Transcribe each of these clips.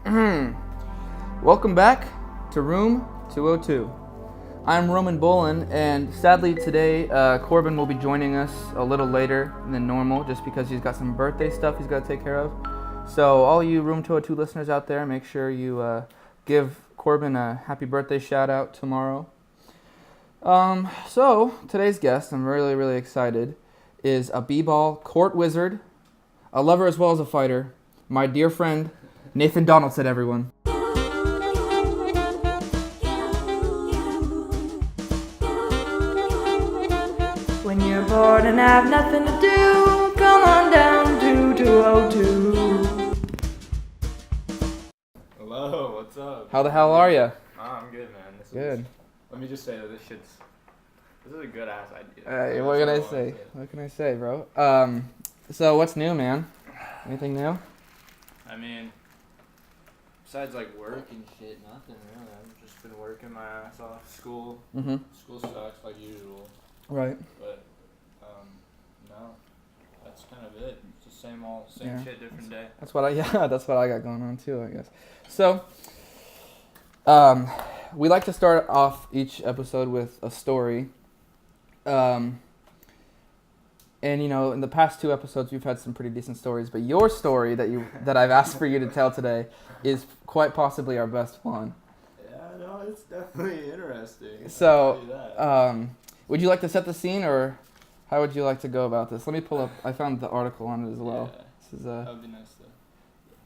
Welcome back to Room 202. I'm Roman Bolin, and sadly today Corbin will be joining us a little later than normal just because he's got some birthday stuff he's got to take care of. So all you Room 202 listeners out there, make sure you give Corbin a happy birthday shout out tomorrow. So today's guest, I'm really excited, is a b-ball court wizard, a lover as well as a fighter, my dear friend Nathan Donaldson, everyone. When you're bored and have nothing to do, come on down to 202. Hello, what's up? How the hell are you? I'm good, man. Good. Let me just say that this is a good ass idea. What can I say? What can I say, bro? So what's new, man? Anything new? I mean, besides like work and shit, nothing really. I've just been working my ass off. School sucks like usual. Right. But no, that's kind of it. It's the same shit, different day. That's what I got going on too, I guess. So, we like to start off each episode with a story. And you know, in the past 2 episodes, we've had some pretty decent stories, but your story that I've asked for you to tell today is quite possibly our best one. Yeah, no, it's definitely interesting. So, would you like to set the scene, or how would you like to go about this? Let me pull up. I found the article on it as well. Yeah, This is that would be nice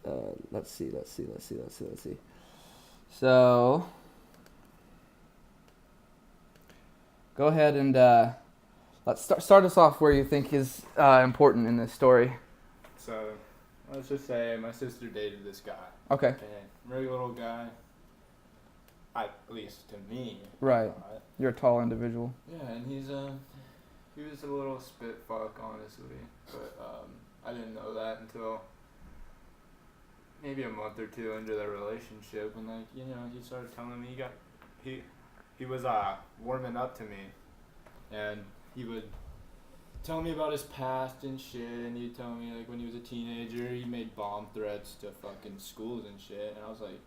though. Let's see. So, go ahead and let's start us off where you think is important in this story. So, let's just say my sister dated this guy. Okay. Very little guy. At least to me. Right. You're a tall individual. Yeah, and he was a little spit fuck, honestly. But I didn't know that until maybe a month or 2 into the relationship, and like, you know, he started telling me he was warming up to me, and he would tell me about his past and shit, and he'd tell me like when he was a teenager he made bomb threats to fucking schools and shit, and I was like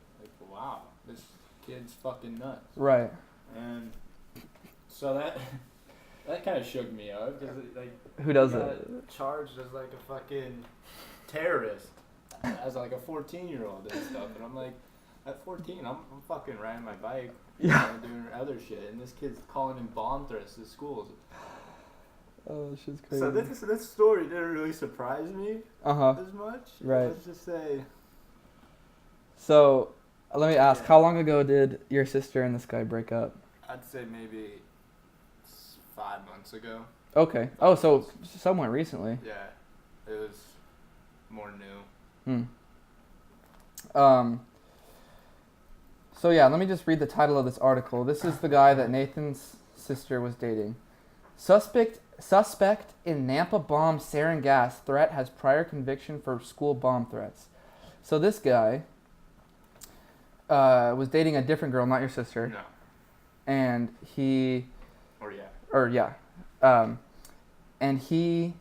wow, this kid's fucking nuts. Right. And so that kind of shook me up, because like, who does he it? got charged as like a fucking terrorist, as like a 14-year-old and stuff, and I'm like, at 14, I'm fucking riding my bike, Yeah. doing other shit, and this kid's calling in bomb threats to schools. Oh, this shit's crazy. So this story didn't really surprise me as much. Right. Let's just say. So, let me ask, how long ago did your sister and this guy break up? I'd say maybe 5 months ago. Okay. Oh, so somewhat recently. Yeah, it was more new. So yeah, let me just read the title of this article. This is the guy that Nathan's sister was dating. Suspect in Nampa bomb sarin gas threat has prior conviction for school bomb threats. So this guy was dating a different girl, not your sister. No. And he... and he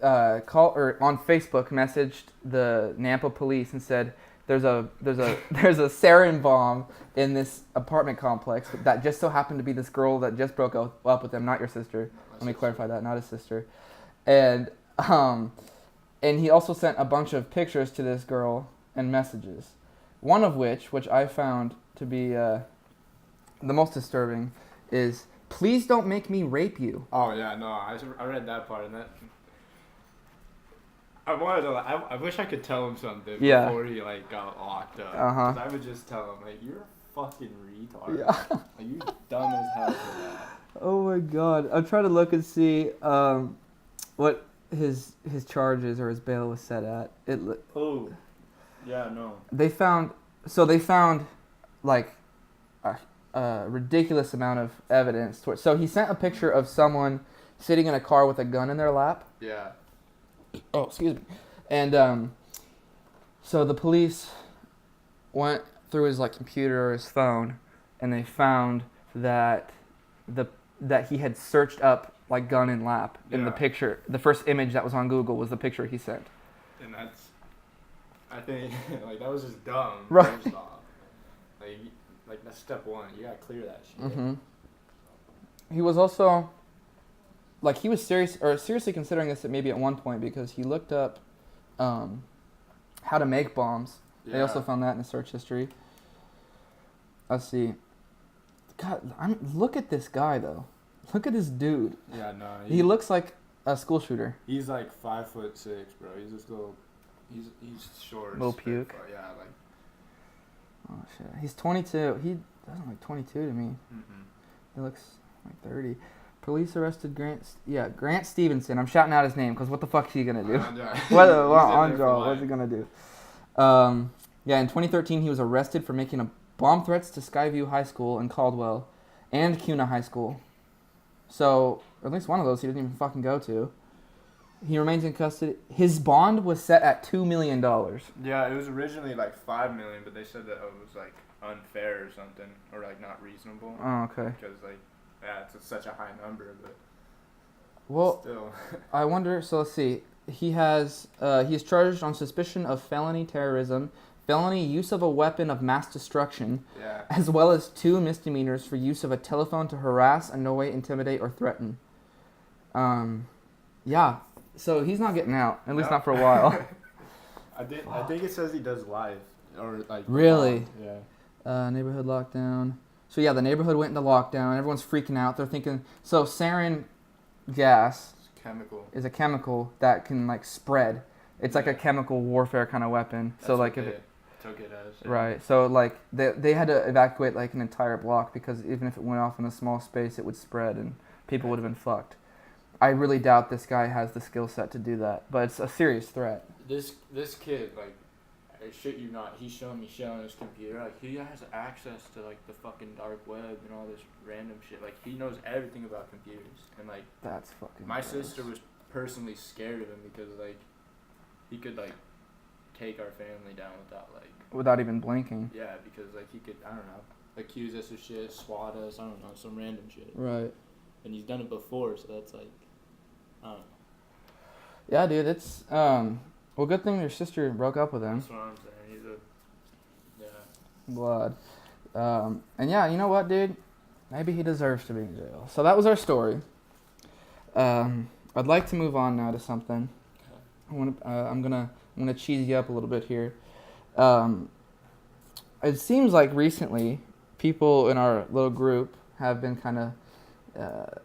on Facebook messaged the Nampa police and said, there's a sarin bomb in this apartment complex that just so happened to be this girl that just broke up with him, not your sister. Let me clarify that, not his sister. And he also sent a bunch of pictures to this girl and messages. One of which I found to be the most disturbing, is, "Please don't make me rape you." Oh yeah, no, I read that part, and that I wish I could tell him something before he like got locked up. 'Cause I would just tell him like, you're a fucking retard. Yeah. Like, you dumb as hell for that. Oh my god, I'm trying to look and see what his charges or his bail was set at. Oh, yeah, no. They found like a ridiculous amount of evidence. So he sent a picture of someone sitting in a car with a gun in their lap. Yeah. Oh, excuse me. And so the police went through his like computer or his phone, and they found that he had searched up like gun in lap in the picture. The first image that was on Google was the picture he sent. And that's I think like that was just dumb. Right. First off. Like that's step one. You gotta clear that shit. Mm-hmm. He was also, like, he was seriously considering this maybe at one point because he looked up how to make bombs. Yeah. They also found that in the search history. Let's see. God, look at this guy, though. Look at this dude. Yeah, no. He looks like a school shooter. He's like 5'6", bro. He's just little. He's short. Little puke. Yeah, like. Oh, shit. He's 22. He doesn't look 22 to me. Mm-mm. He looks like 30. Police arrested Grant Stevenson. I'm shouting out his name because what the fuck is he going to do? What's he going to do? In 2013, he was arrested for making bomb threats to Skyview High School in Caldwell and Cuna High School. So, at least one of those he didn't even fucking go to. He remains in custody. His bond was set at $2 million. Yeah, it was originally like $5 million, but they said that it was like unfair or something, or like not reasonable. Oh, okay. Because like, yeah, it's such a high number, but well, still. I wonder. So let's see. He is charged on suspicion of felony terrorism, felony use of a weapon of mass destruction, Yeah. as well as 2 misdemeanors for use of a telephone to harass, annoy, intimidate, or threaten. Yeah. So he's not getting out, at least not for a while. I think it says he does live or like. Really? Yeah. Neighborhood lockdown. So yeah, the neighborhood went into lockdown. Everyone's freaking out. They're thinking. So sarin gas Chemical. is a chemical that can like spread. It's like a chemical warfare kind of weapon. That's so what like if they it, took it as. Yeah. right. So like they had to evacuate like an entire block because even if it went off in a small space, it would spread and people would have been fucked. I really doubt this guy has the skill set to do that, but it's a serious threat. This kid, like, I shit you not, he's showing me shit on his computer. Like, he has access to like the fucking dark web and all this random shit. Like, he knows everything about computers. And like, That's fucking. my gross. sister was personally scared of him because like, he could like take our family down Without even blinking. yeah, because like he could, I don't know, accuse us of shit, swat us, I don't know, some random shit. Right. And he's done it before, so that's like, I don't know. Yeah, dude. It's well, good thing your sister broke up with him. That's what I'm saying. He's a, yeah. Blood. And yeah, you know what, dude? Maybe he deserves to be in jail. So that was our story. I'd like to move on now to something. I'm gonna cheese you up a little bit here. It seems like recently people in our little group have been kind of,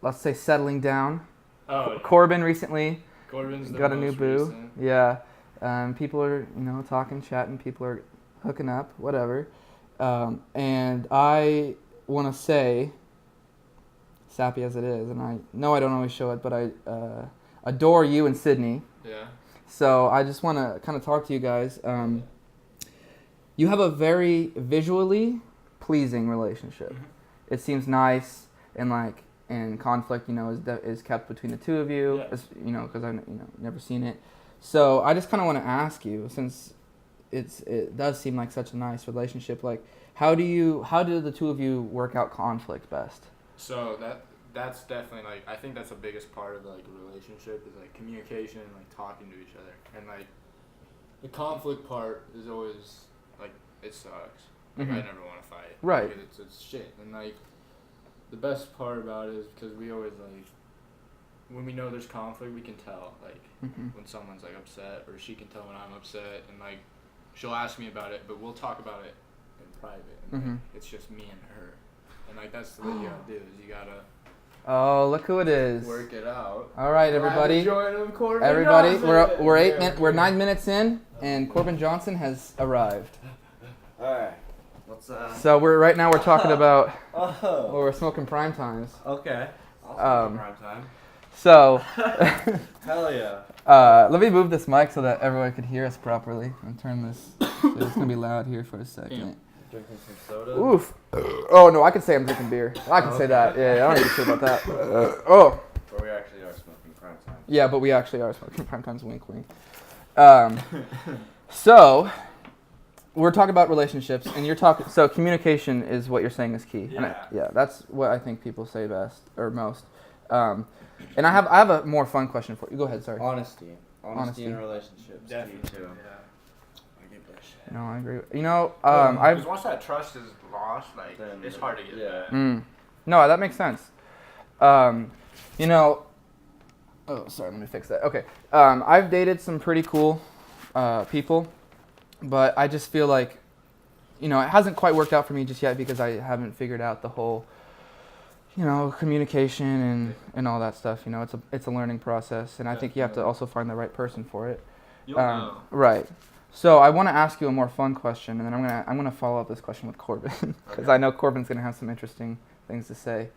let's say, settling down. Oh, Corbin recently Corbin's the got a most new boo. recent. Yeah. People are, talking, chatting. People are hooking up, whatever. And I want to say, sappy as it is, and I know I don't always show it, but I adore you and Sydney. Yeah. So I just want to kind of talk to you guys. You have a very visually pleasing relationship. Mhm. It seems nice and conflict, is kept between the two of you, Yeah. because I've never seen it. So I just kind of want to ask you, since it does seem like such a nice relationship, like how do the two of you work out conflict best? So that's definitely like, I think that's the biggest part of like a relationship is like communication and like talking to each other. And like the conflict part is always like, it sucks. Like, Mhm. I never want to fight. Right. Because it's shit. And like the best part about it is because we always like, when we know there's conflict, we can tell like Mhm. when someone's like upset, or she can tell when I'm upset, and like she'll ask me about it, but we'll talk about it in private. And, like, Mhm. it's just me and her. And like that's what you gotta do, is you gotta Oh, look who it is! work it out. All right, everybody. Everybody, We're 9 minutes in, and Corbin Johnson has arrived. Alright. What's So right now we're talking about Oh. we're smoking prime times. Okay. Um, Prime time. So Hell yeah. let me move this mic so that everyone could hear us properly and turn this. So it's gonna be loud here for a second. Drinking some soda. Oof. Oh no, I can say I'm drinking beer. I can say that. Yeah, I don't need to say about that. Oh. But we actually are smoking prime time. Yeah, but we actually are smoking prime times. Wink, wink. So we're talking about relationships, and you're talking. So communication is what you're saying is key. And Yeah. that's what I think people say best or most. And I have a more fun question for you. Go ahead. Sorry. Honesty Honesty. in relationships. Definitely. Key too. No, I agree. You know, Because once that trust is lost, like Then it's hard to get back. No, that makes sense. You know, oh, sorry, let me fix that. Okay, I've dated some pretty cool people, but I just feel like, you know, it hasn't quite worked out for me just yet because I haven't figured out the whole, you know, communication and all that stuff. You know, it's a learning process, and I think you have to also find the right person for it. You'll know. Right. So I want to ask you a more fun question, and then I'm gonna follow up this question with Corbin because I know Corbin's gonna have some interesting things to say.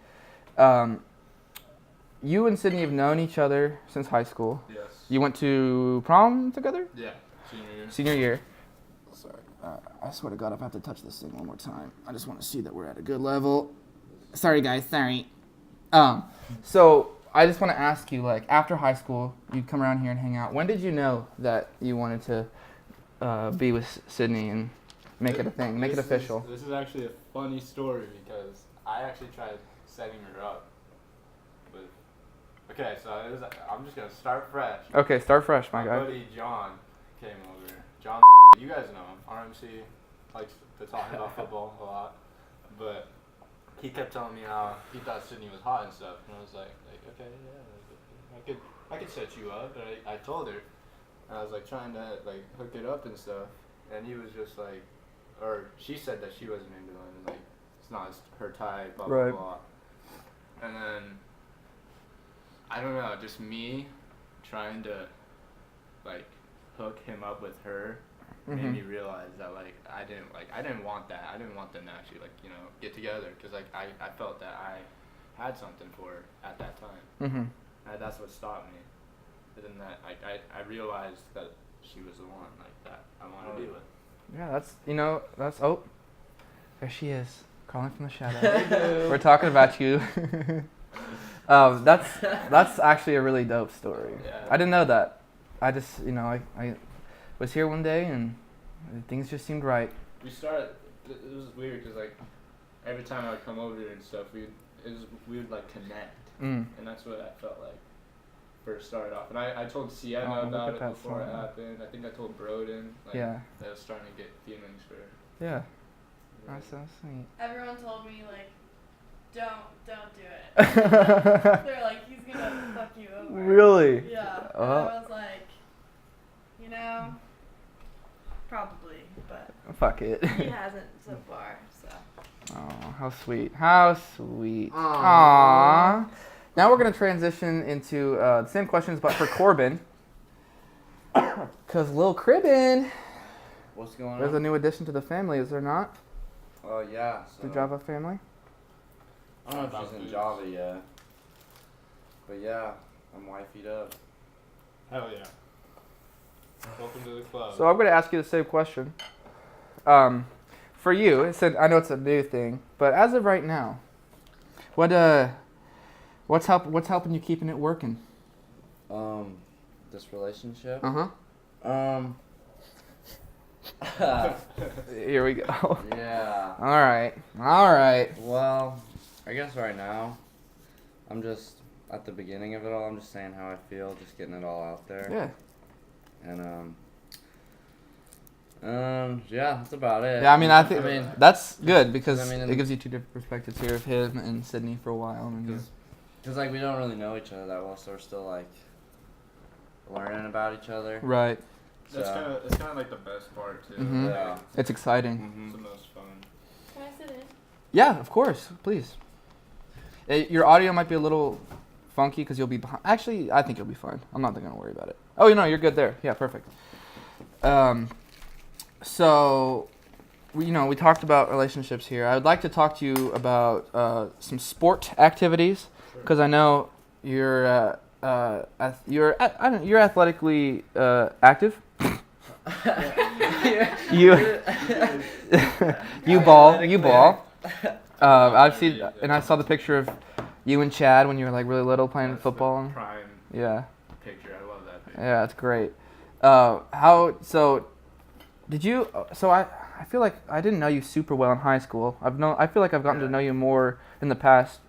You and Sydney have known each other since high school. Yes. You went to prom together? Yeah. Senior year. Senior year. Sorry. I swear to God, if I have to touch this thing one more time, I just want to see that we're at a good level. Sorry, guys. Sorry. So I just want to ask you, like, after high school, you'd come around here and hang out. When did you know that you wanted to be with Sydney and make it a thing, make it official? This is actually a funny story because I actually tried setting her up with. Okay, so I'm just gonna start fresh. Okay, start fresh, my guy. buddy John came over. John, you guys know him. RMC likes to talk about football a lot, but he kept telling me how he thought Sydney was hot and stuff, and I was like okay, yeah, I could set you up. And I told her, and I was like trying to like hook it up and stuff, and he was just like, or she said that she wasn't into him, and like it's not her type, blah blah blah. And then I don't know, just me trying to like hook him up with her made me realize that like I didn't want that. I didn't want them to actually like, you know, get together because like I felt that I had something for her at that time. And that's what stopped me. But then that I realized that she was the one like that I wanted to be with. Yeah, that's oh, there she is, calling from the shadow. We're talking about you. That's actually a really dope story. Yeah. I didn't know that. I just, you know, I was here one day and things just seemed right. We started. It was weird because like every time I would come over here and stuff, we would like connect, and that's what I felt like first started off. And I told Sienna about it before it happened. I think I told Broden. Like, that I was starting to get feelings for her. Yeah. That's so sweet. Everyone told me, like, don't do it. They're like, he's gonna fuck you over. Really? Yeah. And I was like, you know, probably, but fuck it. he hasn't so far, so. Oh, how sweet. How sweet. Aww. Now we're going to transition into the same questions, but for Corbin. Because Lil Cribbin, What's going on? there's a new addition to the family, is there not? Oh, yeah. So The Java family? I don't know if she's in Java yet. But yeah, I'm wifeyed up. Hell yeah. Welcome to the club. So I'm going to ask you the same question. For you, I know it's a new thing, but as of right now, what's helping you keeping it working? This relationship? Here we go. Yeah. All right. Well, I guess right now, I'm just at the beginning of it all. I'm just saying how I feel, just getting it all out there. Yeah. And yeah, that's about it. Yeah, I think that's good because I mean, it gives you two different perspectives here of him and Sydney for a while. Because like we don't really know each other that well, so we're still like learning about each other. Right. That's kind of like the best part too. Yeah. It's exciting. It's the most fun. Can I sit in? Yeah, of course. Please. Your audio might be a little funky because you'll be behind. Actually, I think you'll be fine. I'm not going to worry about it. Oh, you're good there. Yeah, perfect. So, we talked about relationships here. I would like to talk to you about some sport activities because I know you're athletically active. You ball. I've seen, and I saw the picture of you and Chad when you were like really little playing football. The prime Yeah. picture. I love that picture. Yeah, it's great. I feel like I didn't know you super well in high school. I feel like I've gotten to know you more in the past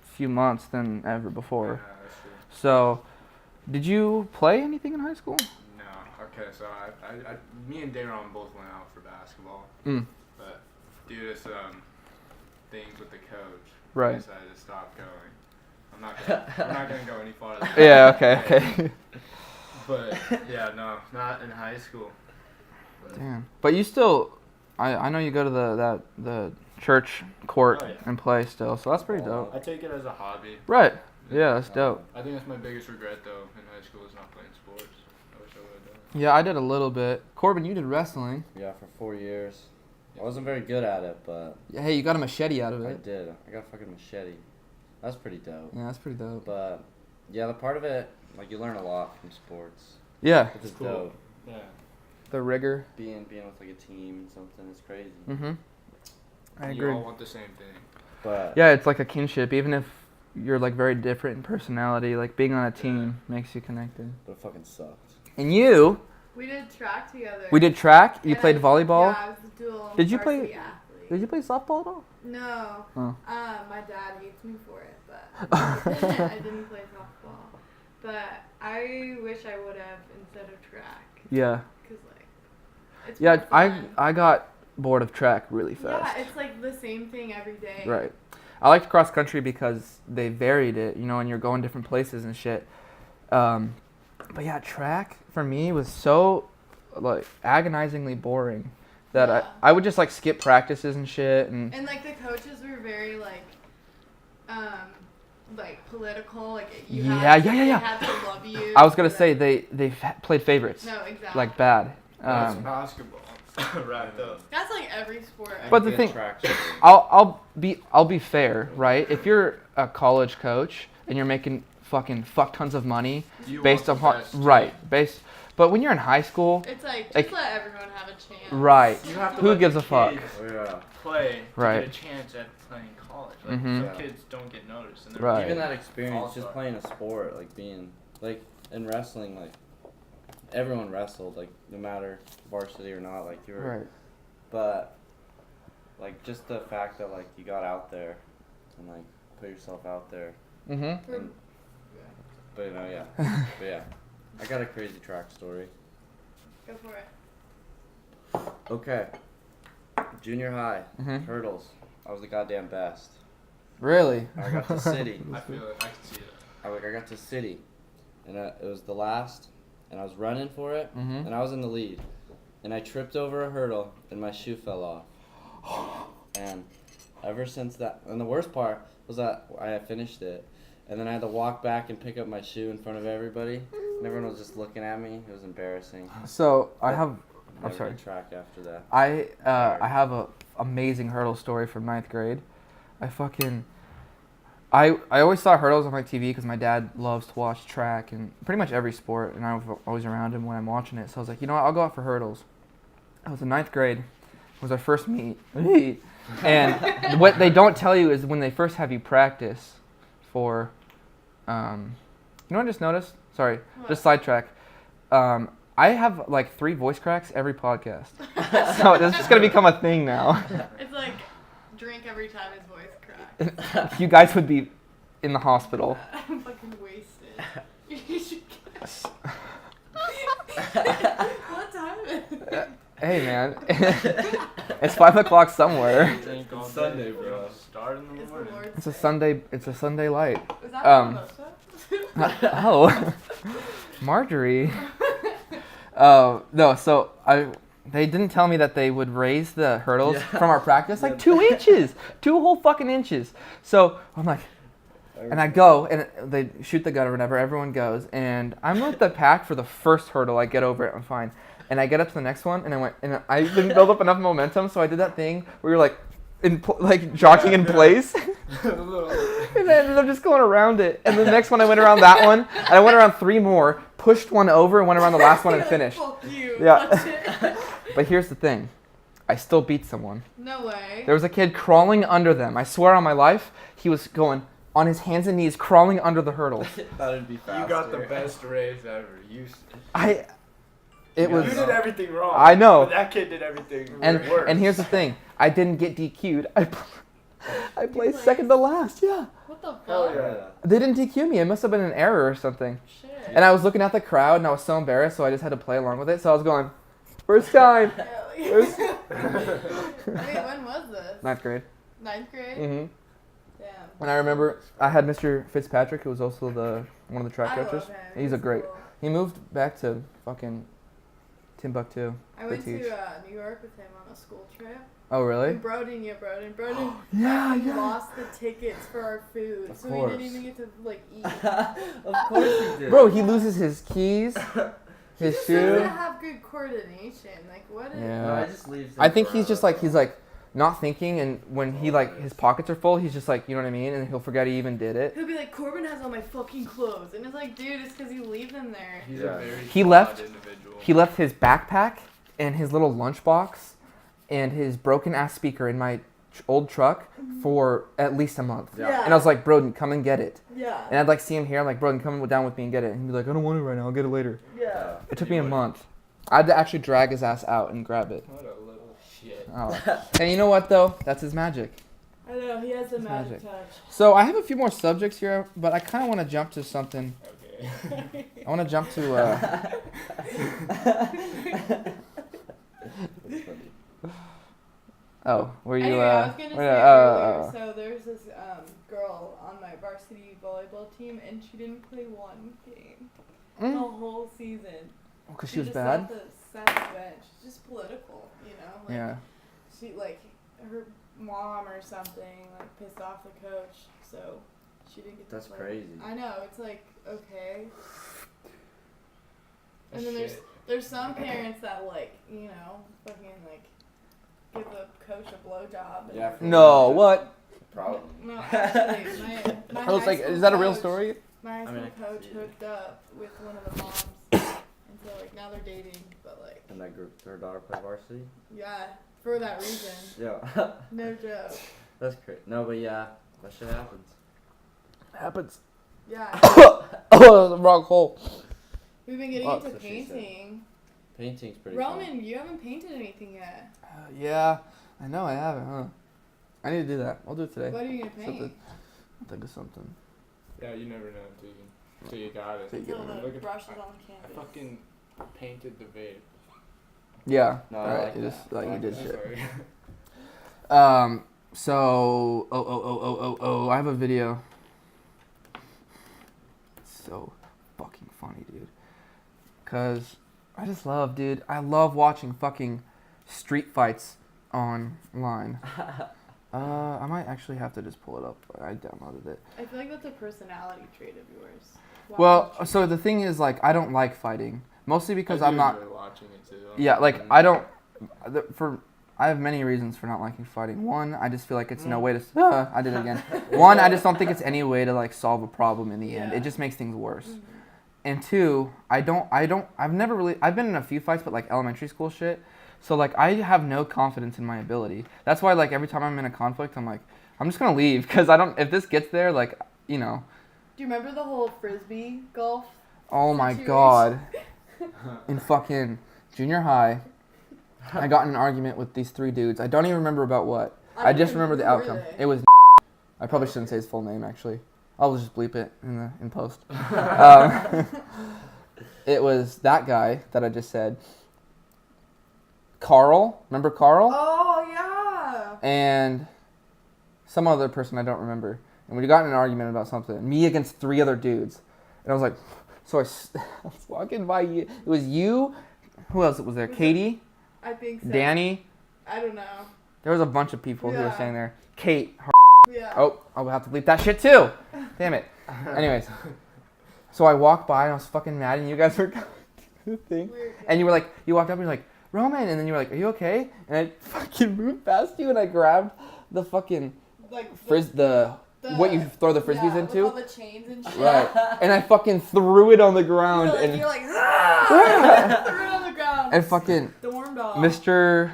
few months than ever before. Yeah, that's true. So, did you play anything in high school? No, Okay, so me and Dayron both went out for basketball. Mm. But due to some things with the coach, Right. I decided to stop going. I'm not gonna go any farther. Yeah. Okay. But yeah, no, not in high school. But Damn. But you still, I know you go to the church court Oh, yeah. and play still, so that's pretty dope. I take it as a hobby. Right. Yeah, that's dope. I think that's my biggest regret though in high school is not playing sports. I wish I would have done. Yeah, I did a little bit. Corbin, you did wrestling. Yeah, for 4 years. I wasn't very good at it, but Hey, you got a machete out of I it. did. I got a fucking machete. That's pretty dope. Yeah, that's pretty dope. But yeah, the part of it, like you learn a lot from sports. Yeah, Which is Cool. dope. Yeah. the rigor. Being with like a team and something is crazy. Mm-hmm. I You agree. all want the same thing. But Yeah, it's like a kinship. Even if you're like very different in personality, like being on a team makes you connected. it fucking sucked. And you, We did track together. we did track. You And played volleyball. Yeah, I was the dual Did you play- varsity athlete. Did you play softball at all? No. Oh. My dad hates me for it, but I didn't play softball. But I wish I would have instead of track. Yeah. Cause like, it's Yeah, more fun. I got bored of track really fast. Yeah, it's like the same thing every day. Right. I liked cross country because they varied it, you know, and you're going different places and shit. But yeah, track for me was so like agonizingly boring that Yeah. I would just like skip practices and shit and And like the coaches were very like political. Like you Yeah. they had to love you. I was gonna so say that- they No, played favorites exactly. like bad. That's basketball. Wrapped up. That's like every sport. I But the Good thing- track sport. I'll be fair, right? If you're a college coach and you're making fucking fuck tons of money You based want the upon best right, but when you're in high school, It's like, Like- just let everyone have a chance. right? You have to Who let gives the a fuck? kids Oh, yeah. play to Right. get a chance at playing college. Like, Mhm. some kids don't get noticed. And they're Right. Even that experience, All-star. just playing a sport, like being, like in wrestling, like everyone wrestled, like no matter varsity or not, like you were. Right. But like just the fact that like you got out there and like put yourself out there, Mhm. For- but you know, yeah, but yeah, I got a crazy track story. Go for it. Okay, junior high Mhm. hurdles, I was the goddamn best. Really? I got to city. I feel it. I can see it. I got to city, and it was the last, and I was running for it, Mhm. and I was in the lead, and I tripped over a hurdle, and my shoe fell off. And ever since that, and the worst part was that I had finished it, and then I had to walk back and pick up my shoe in front of everybody, and everyone was just looking at me. It was embarrassing. So I have Never sorry. did track after that. I have a amazing hurdle story from 9th grade. I always saw hurdles on my TV because my dad loves to watch track and pretty much every sport, and I was always around him when I'm watching it. So I was like, you know what, I'll go out for hurdles. I was in 9th grade. It was our first meet. And what they don't tell you is when they first have you practice for, you know what I just noticed? Sorry, What? just sidetrack. I have like 3 voice cracks every podcast. So it's just going to become a thing now. It's like drink every time his voice cracks. You guys would be in the hospital. I'm fucking wasted. You should guess. What time is it? Hey man, it's 5 o'clock somewhere. Drink all It's day, Sunday, bro. Start in the It's the morning. Lord's It's a Day. Sunday. It's a Sunday light. Was that mimosa? Oh, Marjorie. No. So they didn't tell me that they would raise the hurdles Yeah. from our practice like 2 inches, 2 whole fucking inches. So I'm like, and I go and they shoot the gun or whatever. Everyone goes, and I'm with the pack for the first hurdle. I get over it. I'm fine. And I get up to the next one, and I didn't build up enough momentum, so I did that thing where you're like jogging in place. And I ended up just going around it. And the next one I went around that one, and I went around 3 more, pushed one over, and went around the last one and finished. Fuck you. Yeah. That's it. But here's the thing. I still beat someone. No way. There was a kid crawling under them. I swear on my life, he was going on his hands and knees crawling under the hurdles. Thought it'd be faster. You got the best race ever. It You was, did everything wrong. I know. But that kid did everything and worse. and here's the thing. I didn't get DQ'd. I placed second to last. Yeah. What the fuck? Hell yeah. They didn't DQ me. It must have been an error or something. Shit. And I was looking at the crowd and I was so embarrassed, so I just had to play along with it. So I was going, first time. First. Wait, when was this? 9th grade. 9th grade? Mm-hmm. Damn. And I remember I had Mr. Fitzpatrick, who was also one of the track I coaches. love him. He's a He's great. cool. He moved back to fucking Timbuktu. I went teach. to New York with him on a school trip. Oh really? And Broden Yeah, fucking yeah. lost the tickets for our food, Of so course. we didn't even get to like eat. Of course he did. Bro, he loses his keys, his He shoe. doesn't have good coordination. Like what? Yeah. No, I just leave. I think he's just like not thinking, and when he like his pockets are full, he's just like, you know what I mean, and he'll forget he even did it. He'll be like, Corbin has all my fucking clothes, and it's like, dude, it's because you leave them there. He's Yeah. a very He flawed left- individual. He left his backpack and his little lunchbox and his broken ass speaker in my old truck for at least a month. Yeah. And I was like, Broden, come and get it. Yeah. And I'd like see him here, I'm like, Broden, come down with me and get it. And he'd be like, I don't want it right now, I'll get it later. Yeah. It took me a month. I had to actually drag his ass out and grab it. What a little shit. Oh. And you know what though? That's his magic. I know he has a It's magic magic. touch. So I have a few more subjects here, but I kind of want to jump to something. Okay. I want to jump to. Oh, were you? Anyway, I was gonna say were- earlier, so there's this girl on my varsity volleyball team, and she didn't play one game the whole season. Because she was just bad. sat the bench. She's just political, you know. Like, Yeah. She like her mom or something like pissed off the coach, so she didn't get to That's play. crazy. I know, it's like okay. And That's then shit. there's some parents that like, you know, fucking like give the coach a blowjob. and- Yeah, for- No, what? Probably. No, actually, my I was high like, school is that a real coach- story? My high I school mean, I can coach see it. hooked up with one of the moms, and so like now they're dating, but like And that group, her daughter played varsity. yeah, for that reason, Yeah. no joke. That's great. No, but yeah, that shit happens. Happens. Yeah, Oh, the wrong hole. we've been getting Oh, into that's what she said. painting. Painting's pretty fun. Roman, you haven't painted anything yet. Yeah, I know I haven't, huh? I need to do that. I'll do it today. What are you gonna paint? Something. I'll think of something. Yeah, you never know until you got it. Till you get Until it. the Look at- brush is on I canvas. fucking painted the vape. Yeah. No, I Alright, like you that. just like I you like did that. shit. Sorry. So I have a video. It's so fucking funny, dude. Cause I just love, dude. I love watching fucking street fights online. I might actually have to just pull it up. I downloaded it. I feel like that's a personality trait of yours. Well, Watching so the thing is, like, I don't like fighting, mostly because I I'm do not. enjoy watching it too. Yeah, like I don't. I have many reasons for not liking fighting. One, I just feel like it's no way to. I did it again. One, I just don't think it's any way to like solve a problem in the end. Yeah. It just makes things worse. Mhm. And two, I've never really. I've been in a few fights, but like elementary school shit. So like I have no confidence in my ability. That's why like every time I'm in a conflict, I'm like, I'm just gonna leave because I don't. If this gets there, like you know. Do you remember the whole frisbee golf? Oh my situation? god. In fucking junior high, I got in an argument with these three dudes. I don't even remember about what. I just remember the outcome. It was. I probably shouldn't say his full name actually. I'll just bleep it in post. It was that guy that I just said. Carl, remember Carl? Oh yeah. And some other person I don't remember. And we got in an argument about something. Me against three other dudes. And I was like, so I was walking by you. It was you. Who else was there? Was Katie, I think so. Danny. I don't know. There was a bunch of people who were Yeah. staying there. Kate. Yeah. Oh, I'll have to bleep that shit too. Damn it. Anyways. So I walked by and I was fucking mad and you guys were going to the thing. Weird. And you were like, you walked up and you're like, Roman. And then you were like, are you okay? And I fucking moved past you and I grabbed the fucking Like what you throw the frisbees yeah, into. With all the chains and shit. Right. And I fucking threw it on the ground You're like, and ah! Threw it on the ground. and fucking Storm dog. Mr.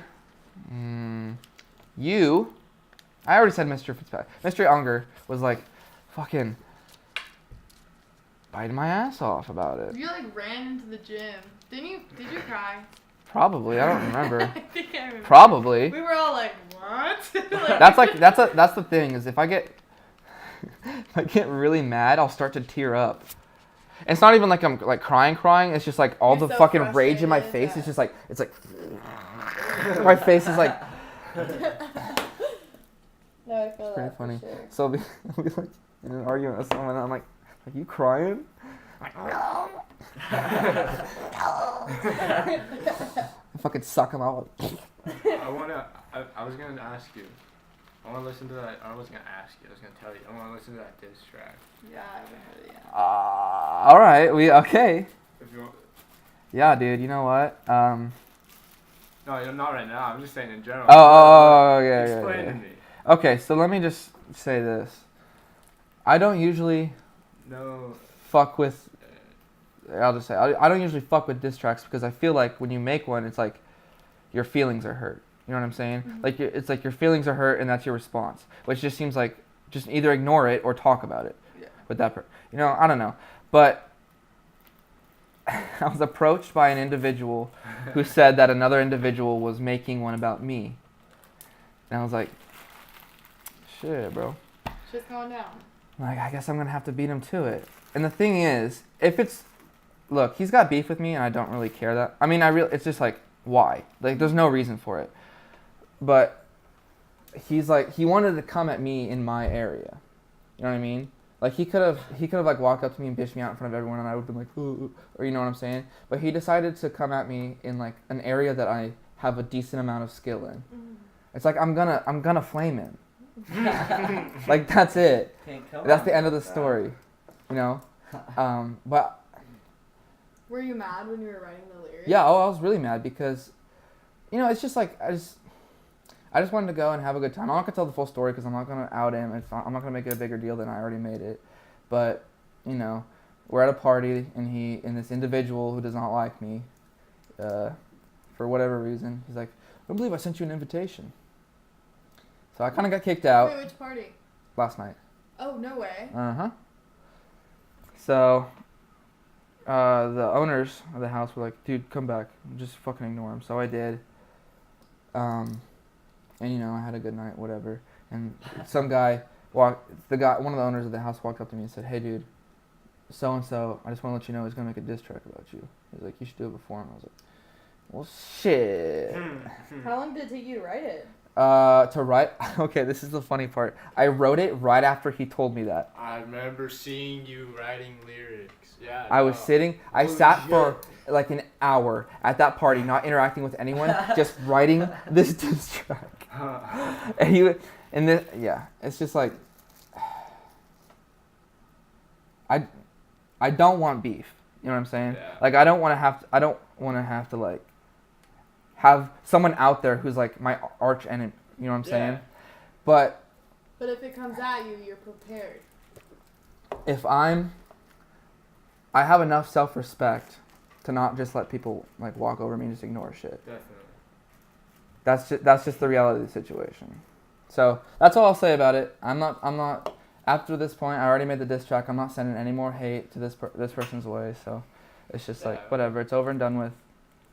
I already said Mr. Fitzpatrick. Mr. Unger was like fucking biting my ass off about it. You like ran into the gym. Did you cry? Probably. I don't remember. I think I remember. Probably. We were all like, what? That's the thing is if I get really mad, I'll start to tear up. And it's not even like I'm like crying. It's just like all You're the so fucking rage in my frustrated, face. It's just like my face is like No, I feel pretty that funny. for sure. So I'll be like in an argument with someone, and I'm like, "Are you crying?" I'm like, no. I fucking suck him out. I was gonna ask you. I want to listen to that. I wasn't gonna ask you. I was gonna tell you. I want to listen to that diss track. Yeah, I haven't heard it yet. All right, okay. If you want. Yeah, dude. You know what? No, not right now. I'm just saying in general. Yeah. Explain to me. Okay, so let me just say this. I don't usually fuck with. I'll just say I don't usually fuck with diss tracks because I feel like when you make one, it's like your feelings are hurt. You know what I'm saying? Mm-hmm. Like it's like your feelings are hurt and that's your response, which just seems like just either ignore it or talk about it with that person. You know, I don't know, but I was approached by an individual who said that another individual was making one about me, and I was like, shit, bro. Shit's going down. Like, I guess I'm gonna have to beat him to it. And the thing is, look, he's got beef with me, and I don't really care that. I mean, it's just like, why? Like, there's no reason for it. But he's like, he wanted to come at me in my area. You know what I mean? Like, he could have like walked up to me and bitched me out in front of everyone, and I would have been like, ooh, or you know what I'm saying? But he decided to come at me in like an area that I have a decent amount of skill in. Mm-hmm. It's like I'm gonna flame him. Like that's it. That's the end of the story. You know? But Were you mad when you were writing the lyrics? yeah, I was really mad because, you know, it's just like I just wanted to go and have a good time. I'm not gonna tell the full story because I'm not gonna out him. I'm not gonna make it a bigger deal than I already made it. But you know, we're at a party and this individual who does not like me, for whatever reason, he's like, I don't believe I sent you an invitation. So I kind of got kicked out Wait, which party? last night. Oh, no way. Uh-huh. So, the owners of the house were like, dude, come back. Just fucking ignore him. So I did. And, you know, I had a good night, whatever. And one of the owners of the house walked up to me and said, hey, dude, so-and-so, I just want to let you know he's going to make a diss track about you. He's like, you should do it before him. I was like, well, shit. How long did it take you to write it? To write, okay, this is the funny part. I wrote it right after he told me that. I remember seeing you writing lyrics. Yeah. I was sitting, I sat for like an hour at that party, not interacting with anyone, just writing this diss track. And it's just like, I don't want beef. You know what I'm saying? Yeah. Like I don't want to have to like have someone out there who's like my arch enemy. You know what I'm saying? But if it comes at you, you're prepared. if I have enough self-respect to not just let people like walk over me and just ignore shit. Definitely. That's just the reality of the situation. So that's all I'll say about it. I'm not. After this point, I already made the diss track. I'm not sending any more hate to this person's way. So it's just like whatever. It's over and done with.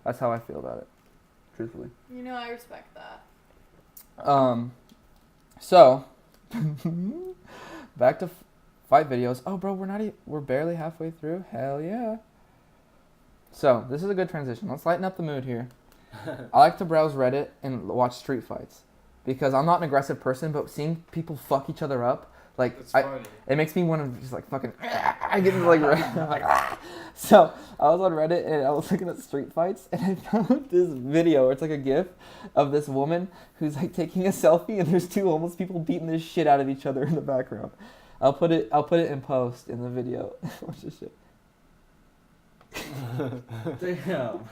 That's how I feel about it. Truthfully. You know, I respect that. So back to fight videos. Oh, bro, we're barely halfway through. Hell yeah. So this is a good transition. Let's lighten up the mood here. I like to browse Reddit and watch street fights because I'm not an aggressive person, but seeing people fuck each other up, like it makes me want to just like fucking. I get into like So I was on Reddit and I was looking at street fights and I found this video where it's like a GIF of this woman who's like taking a selfie and there's two homeless people beating the shit out of each other in the background. I'll put it in post in the video. Watch this shit. Damn.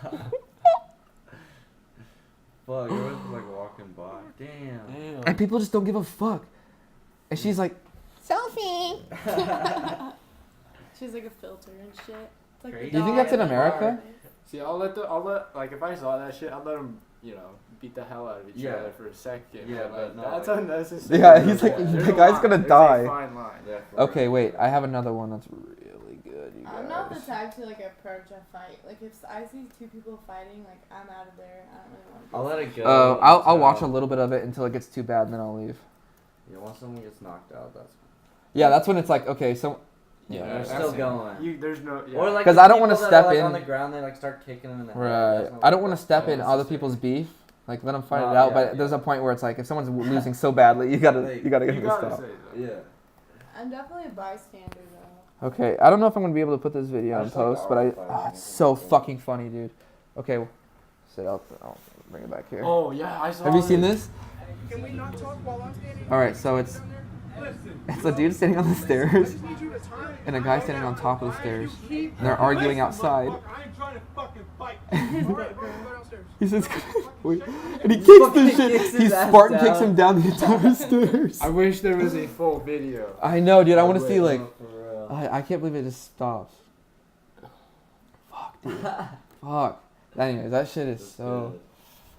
Fuck, everyone's like walking by. Damn. And people just don't give a fuck. And she's like, Selfie! She's like a filter and shit. It's like do you think that's in America? See, I'll let like if I saw that shit, I'll let them, you know, beat the hell out of each other for a second. Yeah, but no, that's like, unnecessary. Yeah, he's like, the guy's gonna die. There's a fine line. Yeah, Okay, wait, I have another one that's really good. good, you guys. I'm not the type to like approach a fight. Like if I see two people fighting, like I'm out of there. I don't really want to. I'll let it go. I'll watch a little bit of it until it gets too bad, and then I'll leave. Yeah, once someone gets knocked out, that's. Yeah, that's when it's like, okay, so. Yeah, Yeah, they're still going. There's no. Yeah. Or like 'Cause the I don't wanna people that step are, like, in- on the ground. They like start kicking them in the head. Right. That's not I don't want to step in unnecessary. other people's beef. Like, let them fight No, it out, yeah, but there's a point where it's like, if someone's losing so badly, you gotta Like, get you them to gotta stop. say that. Yeah. I'm definitely a bystander though. Okay, I don't know if I'm gonna be able to put this video I in just like post, but our fighting. it's so fucking funny, dude. Okay, sit up. I'll bring it back here. Oh yeah, I saw. Have you seen this? Can we not talk while I'm standing? All right, so it's a dude standing on the stairs and a guy standing on top of the stairs. And they're arguing outside. I ain't trying to fucking fight. He says, wait, and he kicks the fucking shit. kicks He his ass Spartan down. kicks him down the entire stairs. I wish there was a full video. I know, dude. I want to see like. For real. I can't believe it just stops. Fuck, dude. Fuck. Anyways, that shit is That's so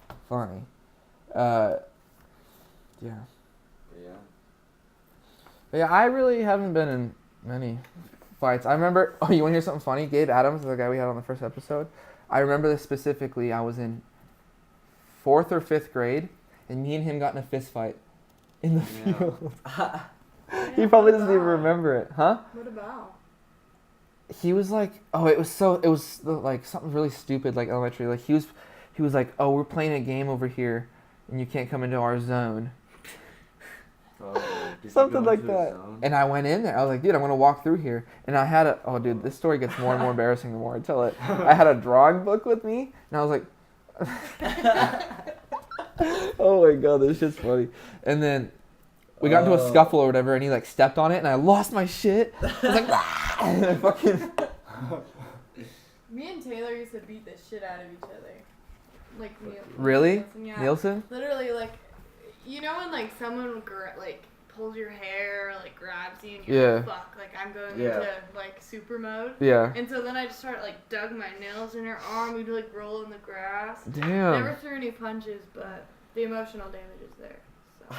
good. funny. Yeah. Yeah. But yeah, I really haven't been in many fights. I remember. Oh, you want to hear something funny? Gabe Adams, the guy we had on the first episode. I remember this specifically. I was in 4th or 5th grade, and me and him got in a fist fight in the Yeah. field. He probably doesn't even remember it, huh? What about? He was like, oh, it was like something really stupid, like elementary. Like he was like, oh, we're playing a game over here, and you can't come into our zone. Oh, did you Something go like into a that. zone? And I went in there. I was like, dude, I'm gonna walk through here. And I had oh, dude, this story gets more and more embarrassing the more I tell it. I had a drawing book with me, and I was like, oh my god, this shit's funny. And then we got into a scuffle or whatever, and he like stepped on it, and I lost my shit. I was like, ah! And I fucking. Me and Taylor used to beat the shit out of each other. Like Really? Nielsen, yeah. Nielsen? Literally, like, you know when like someone would like pulls your hair, or, like grabs you, and you're Yeah. like, fuck, like I'm going Yeah. into like super mode. Yeah. And so then I just started like dug my nails in her arm. We'd like roll in the grass. Damn. Never threw any punches, but the emotional damage is there.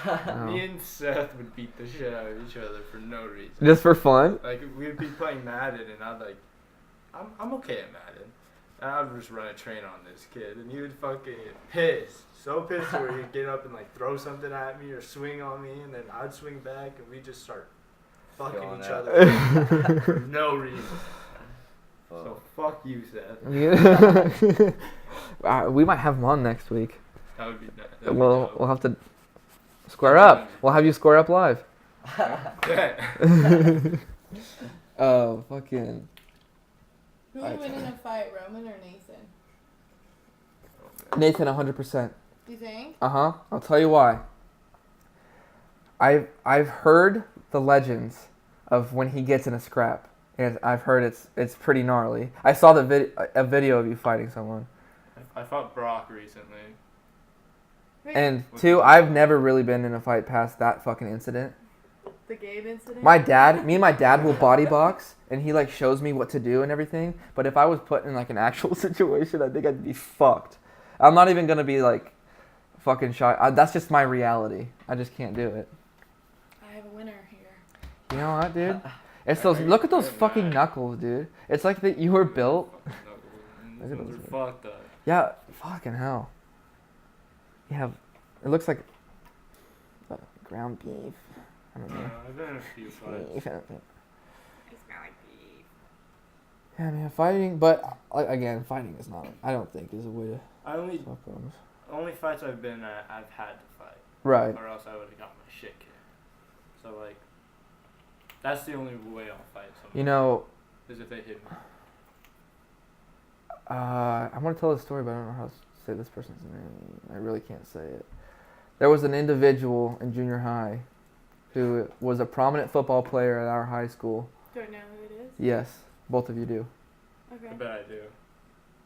So. Oh. Me and Seth would beat the shit out of each other for no reason. Just for fun? Like we'd be playing Madden, and I'd like, I'm okay at Madden, and I'd just run a train on this kid, and he would fucking get pissed, so pissed where he'd get up and like throw something at me or swing on me, and then I'd swing back, and we'd just start fucking Going each at other for no reason. So fuck you, Seth. We might have him on next week. That would be nice. We'll have to square up. We'll have you square up live. Oh, fucking. Who would win in a fight, Roman or Nathan? Nathan, 100%. Do you think? Uh-huh. I'll tell you why. I've heard the legends of when he gets in a scrap, and I've heard it's pretty gnarly. I saw a video of you fighting someone. I fought Brock recently. Wait, And 2, I've never really been in a fight past that fucking incident. the Gabe incident? Me and my dad will body box, and he like shows me what to do and everything. But if I was put in like an actual situation, I think I'd be fucked. I'm not even gonna be like fucking shy. That's just my reality. I just can't do it. I have a winner here. You know what, dude? It's those. Look at those fucking knuckles, dude. It's like that you were built. These Look at ones those are fucked up. Yeah, fucking hell. You have. It looks like ground beef. I don't know. I've been in a few fights. It's not like beef. Yeah, man, fighting. But like, again, fighting is not. I don't think is a way to solve problems. Only fights I've been at, I've had to fight, Right. or else I would have got my shit kicked. So like, that's the only way I'll fight someone. You know, is if they hit me. I want to tell a story, but I don't know how to say this person's name. I really can't say it. There was an individual in junior high who was a prominent football player at our high school. Do I know who it is? Yes, both of you do. Okay. I bet I do.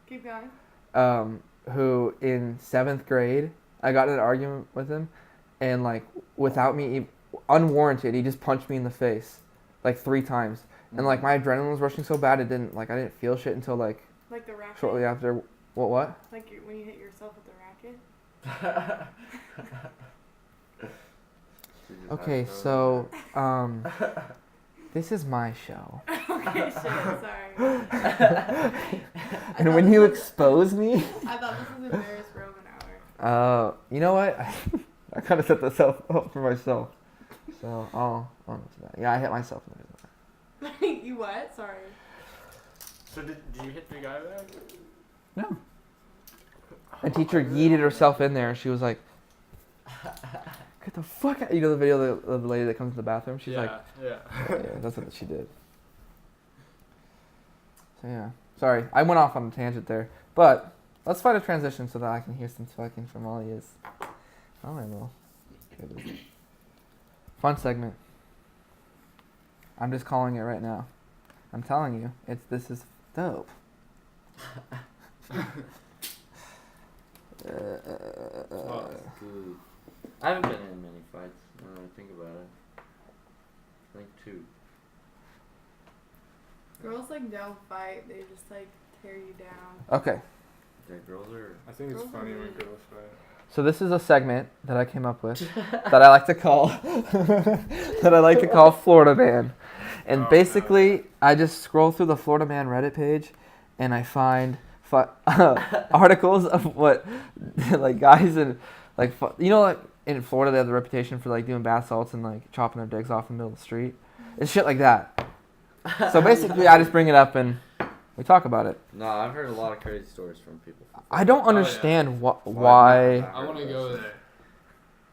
Keep going. Who in 7th grade, I got in an argument with him, and like without me, unwarranted, he just punched me in the face, like 3 times. And like my adrenaline was rushing so bad, I didn't feel shit until like Like the racket? shortly after. What? Like when you hit yourself with the racket? Okay, so This is my show. Okay, shit, sorry. And when you expose me, I thought this was Embarrass Roman hour. you know what? I kind of set this up for myself. So I'll do that. Yeah, I hit myself in the You what? Sorry. So did you hit the guy back? No. A teacher yeeted herself in there. She was like, "Get the fuck out!" You know the video of the lady that comes to the bathroom? She's like, yeah. yeah, that's what she did. So yeah, sorry, I went off on a tangent there, but let's find a transition so that I can hear some fucking from all yous. Oh, I will. Okay, fun segment. I'm just calling it right now. I'm telling you, this is dope. Dude. I haven't been in many fights. Now that I think about it. I think 2. Girls like don't fight, they just like tear you down. Okay, Yeah, girls are. I think it's Girls funny are when weird. girls fight. so this is a segment that I came up with that I like to call Florida Man, and Oh, basically I just scroll through the Florida Man Reddit page, and I find articles of what like guys and like like in Florida they have the reputation for like doing bath salts and like chopping their dicks off in the middle of the street. It's shit like that. So basically, I just bring it up and we talk about it. No, I've heard a lot of crazy stories from people. I don't yeah. understand why. I want to go there.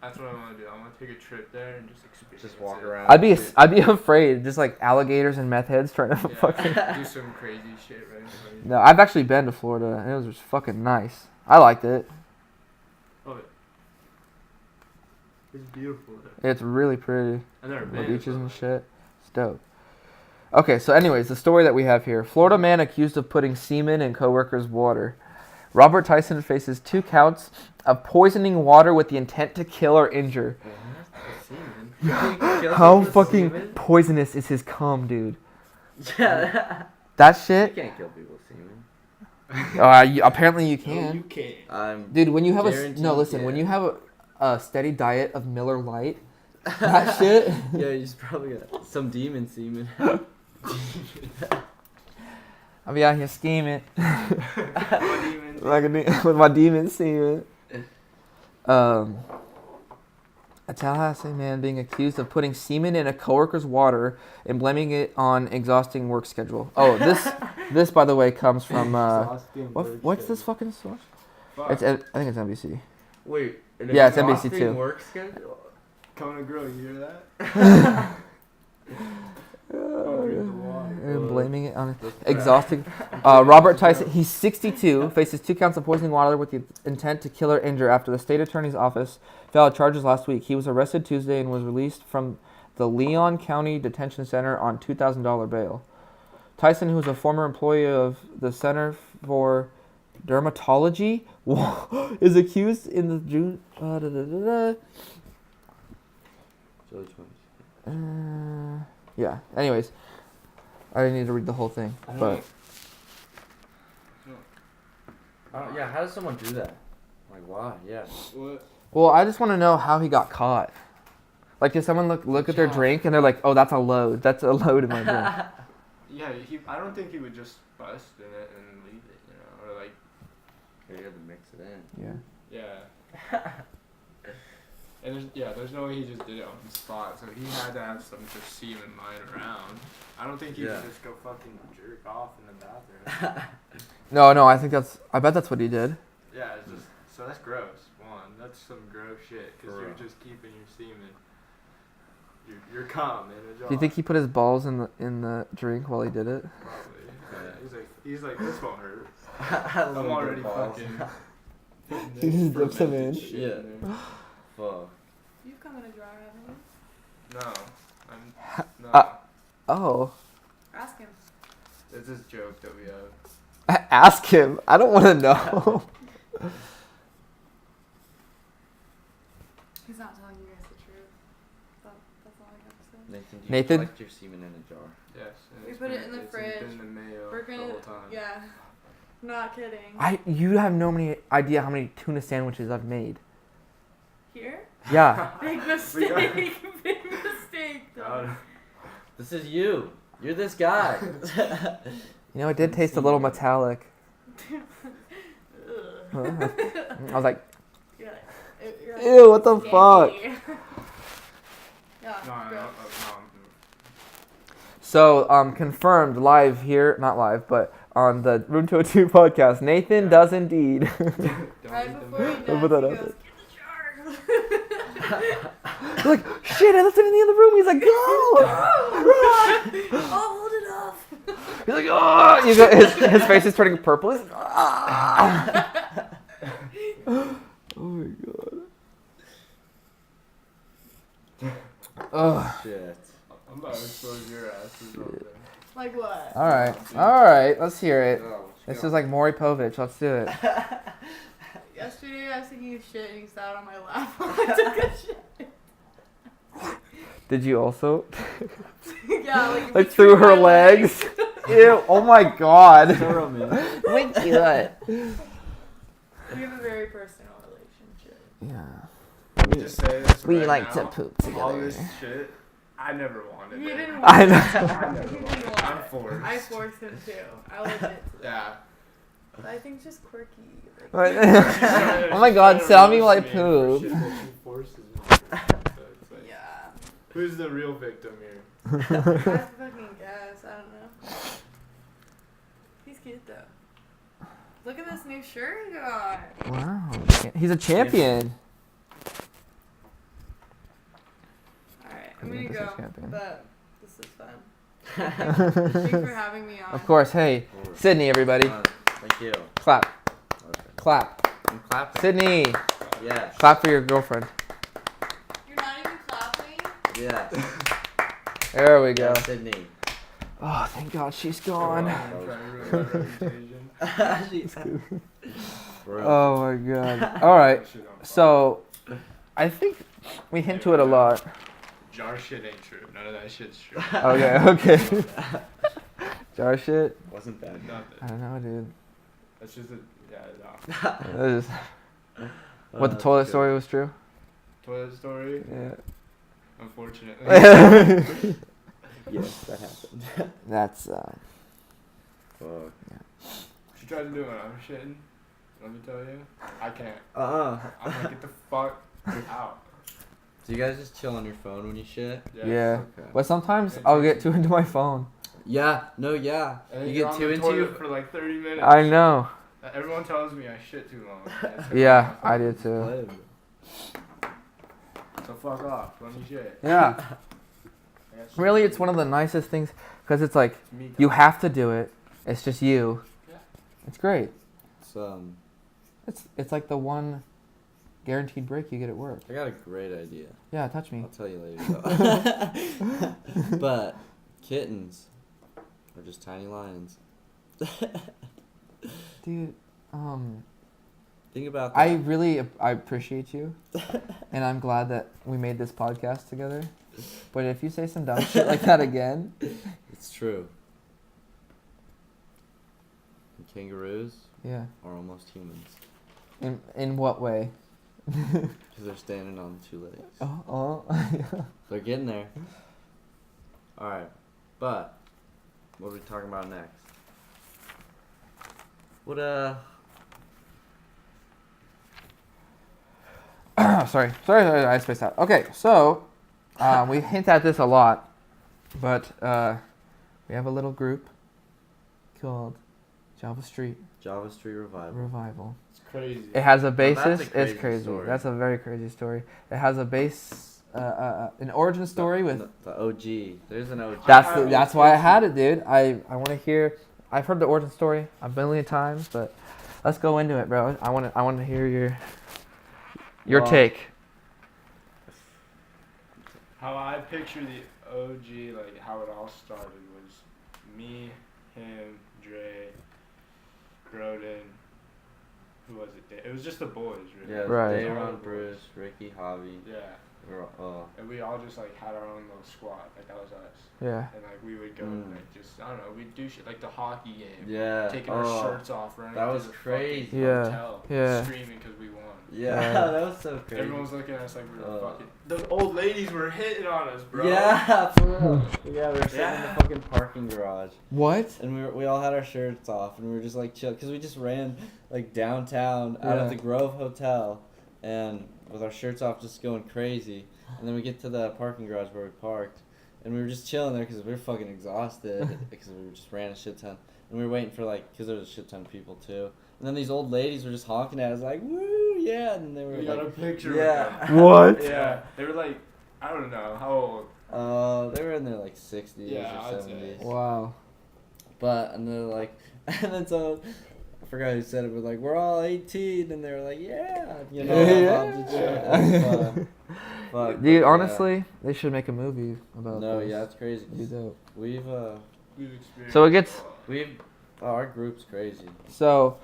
That's what I want to do. I want to take a trip there and just experience Just walk it. around. I'd be afraid, just like alligators and meth heads trying to Yeah, fucking. do some crazy shit right in front of you. No, I've actually been to Florida and it was just fucking nice. I liked it. Love it. It's beautiful there. It's really pretty. I've never The been. beaches and shit. It's dope. Okay, so anyways, the story that we have here. Florida man accused of putting semen in coworker's water. Robert Tyson faces 2 counts of poisoning water with the intent to kill or injure. How fucking poisonous is his cum, dude? Yeah. That You shit? can't kill people with semen. Apparently you No, can. you can't. I'm Dude, when you have guaranteed, when yeah. you have a steady diet of Miller Lite, that shit. Yeah, you just probably got some demon semen. I'll be out here scheming What even? with my demon semen. A Tallahassee man being accused of putting semen in a coworker's water and blaming it on exhausting work schedule. Oh, this by the way comes from what's this fucking source? Fuck. I think it's NBC. Wait. Yeah, it's NBC too. Work schedule. Coming to grill, you hear that? And blaming it on exhausting. Robert Tyson, he's 62, faces 2 counts of poisoning water with the intent to kill or injure after the state attorney's office filed charges last week. He was arrested Tuesday and was released from the Leon County Detention Center on $2,000 bail. Tyson, who is a former employee of the Center for Dermatology, is accused in the June. Yeah. Anyways, I didn't need to read the whole thing, but Yeah, how does someone do that? Like, why? Yeah. What? well, I just want to know how he got caught. Like, did someone look at their drink and they're like, "Oh, that's a load. That's a load in my drink." Yeah, I don't think he would just bust in it and leave it, you know, or like. You have to mix it in. Yeah. Yeah. And there's no way he just did it on the spot, so he had to have some just semen lying around. I don't think he Yeah. could just go fucking jerk off in the bathroom. No, I bet that's what he did. Yeah, it's just, so that's gross. One, that's some gross shit, because For you're real. just keeping your semen, your cum in a jar. Do you think he put his balls in the drink while he did it? Probably. Yeah, he's like, this won't hurt. I'm I'm already fucking. He just dips him in. Yeah. Fuck. You've come in a jar, haven't you? No, no. Oh, Ask him. It's this joke that we have. ask him. I don't want to know. He's not telling you guys the truth. That's all I got to say. Nathan, do you Nathan? collect your semen in a jar? Yes. and We it's put it been- in the it's fridge. been in the mail We're the gonna, whole time. yeah. Not kidding. You have no idea how many tuna sandwiches I've made. Here? Yeah. Big mistake. Big mistake. Though. This is you. You're this guy. You know, it did taste a little metallic. I was like, ew, what the fuck? Yeah, No, gross. So, confirmed live here, not live, but on the Room202 podcast, Nathan does indeed. Right before he I'll put that does, out he goes, get the jar. He's like, shit, I left him in the other room. He's like, go! I'll hold it off. He's like, oh! His face is turning purple. He's like, ah! Oh my god. Oh. Shit. I'm about to expose your asses all day. Like what? All right, let's hear it. Oh, This is like Maury Povich. Let's do it. Yesterday I was taking a shit and he sat on my lap while I took a shit. Did you also? Yeah, Like between through her my legs? Ew, oh my god. so romantic. Wait, what? We have a very personal relationship. Yeah. Let me just say this We right like now. to poop All together. this shit, I never wanted You it. didn't I want know. it. I You never didn't wanted it. want I'm it. forced. I forced him too. I will admit to that. Yeah. But I think it's just quirky. Oh my god, tell me while I poop. Shit that she forces me to do. So it's like, Yeah. who's the real victim here? I fucking guess. I don't know. He's cute though. Look at this new shirt he got. Wow. He's a champion. Alright, I'm Yeah, gonna this is go. champion. But this is fun. Thank you for having me on. Of course, hey, Sydney, everybody. Thank you. Clap. Okay. Clap. I'm clapping. Sydney, Yes. clap for your girlfriend. You're not even clapping? Yes. There we go. Yeah, Sydney. Oh, thank God she's gone. Oh my God. All right. So, I think we hint to it a lot. Jar shit ain't true. None of that shit's true. Okay. Jar shit. Wasn't bad. Nothing. I don't know, dude. That's just a no. That is- what the toilet story was true. Toilet story. Yeah. Unfortunately. Yes, that happened. That's Fuck. She tried to do it when I'm shitting. Let me tell you, I can't. Uh-uh. I'm like, get the fuck out. Do you guys just chill on your phone when you shit? yeah. Okay. But sometimes I'll get too into my phone. Yeah. No, yeah. And then You you're get on too the into toilet for like 30 minutes. I know. Everyone tells me I shit too long. Yeah, I did too. Live. So fuck off. Let me shit. Yeah. I got shit Really, to it's do. one of the nicest things because it's like It's me you time. have to do it. It's just you. Yeah. It's great. So, It's like the one guaranteed break you get at work. I got a great idea. Yeah, touch me. I'll tell you later. Though. But kittens are just tiny lions. Dude, Think about that. I appreciate you, and I'm glad that we made this podcast together. But if you say some dumb shit like that again, It's true. And kangaroos yeah. are almost humans In what way? because they're standing on two legs. Oh. They're getting there. All right, but what are we talking about next? What Sorry, I spaced out. Okay, so we hint at this a lot, but we have a little group called Java Street Java Street Revival? Revival. It's crazy. It has a that's a basis. crazy It's crazy. story. That's a very crazy story. It has a base, an origin story with. The OG. There's an OG. That's why I had it, dude. I want to hear. I've heard the origin story a million times, but let's go into it, bro. I want to hear your Well, take. How I picture the OG, like how it all started, was me, him, Dre, Broden. Who was it? It was just the boys, really. Yeah, Right. Dayron, Bruce, Ricky, Javi. Yeah. And we all just like had our own little squad. Like that was us. Yeah. And like we would go and like just I don't know, we'd do shit like the hockey game. Yeah. Taking our shirts off, running that was through the crazy. fucking Yeah. hotel, Yeah. screaming because we won. Yeah, that was so crazy. Everyone was looking at us like we were fucking. The old ladies were hitting on us, bro. Yeah, for real. Yeah, we were sitting in the fucking parking garage. What? And we all had our shirts off, and we were just like chill, because we just ran like downtown out of the Grove Hotel, and with our shirts off, just going crazy. And then we get to the parking garage where we parked, and we were just chilling there because we were fucking exhausted because we just ran a shit ton, and we were waiting for like, because there was a shit ton of people too. And then these old ladies were just honking at us like, woo, yeah, and they were We got a picture. yeah. With them. What? Yeah, they were like, I don't know how old. They were in their like 60s Yeah, or I'd say. 70s. Wow. But, and they're like, and then so, I forgot who said it, but like, we're all 18, and they were like, yeah, you know, Yeah. But, Dude, honestly, they should make a movie about no, this. yeah, it's crazy. It'd be dope. We've Experienced. So it gets our group's crazy. so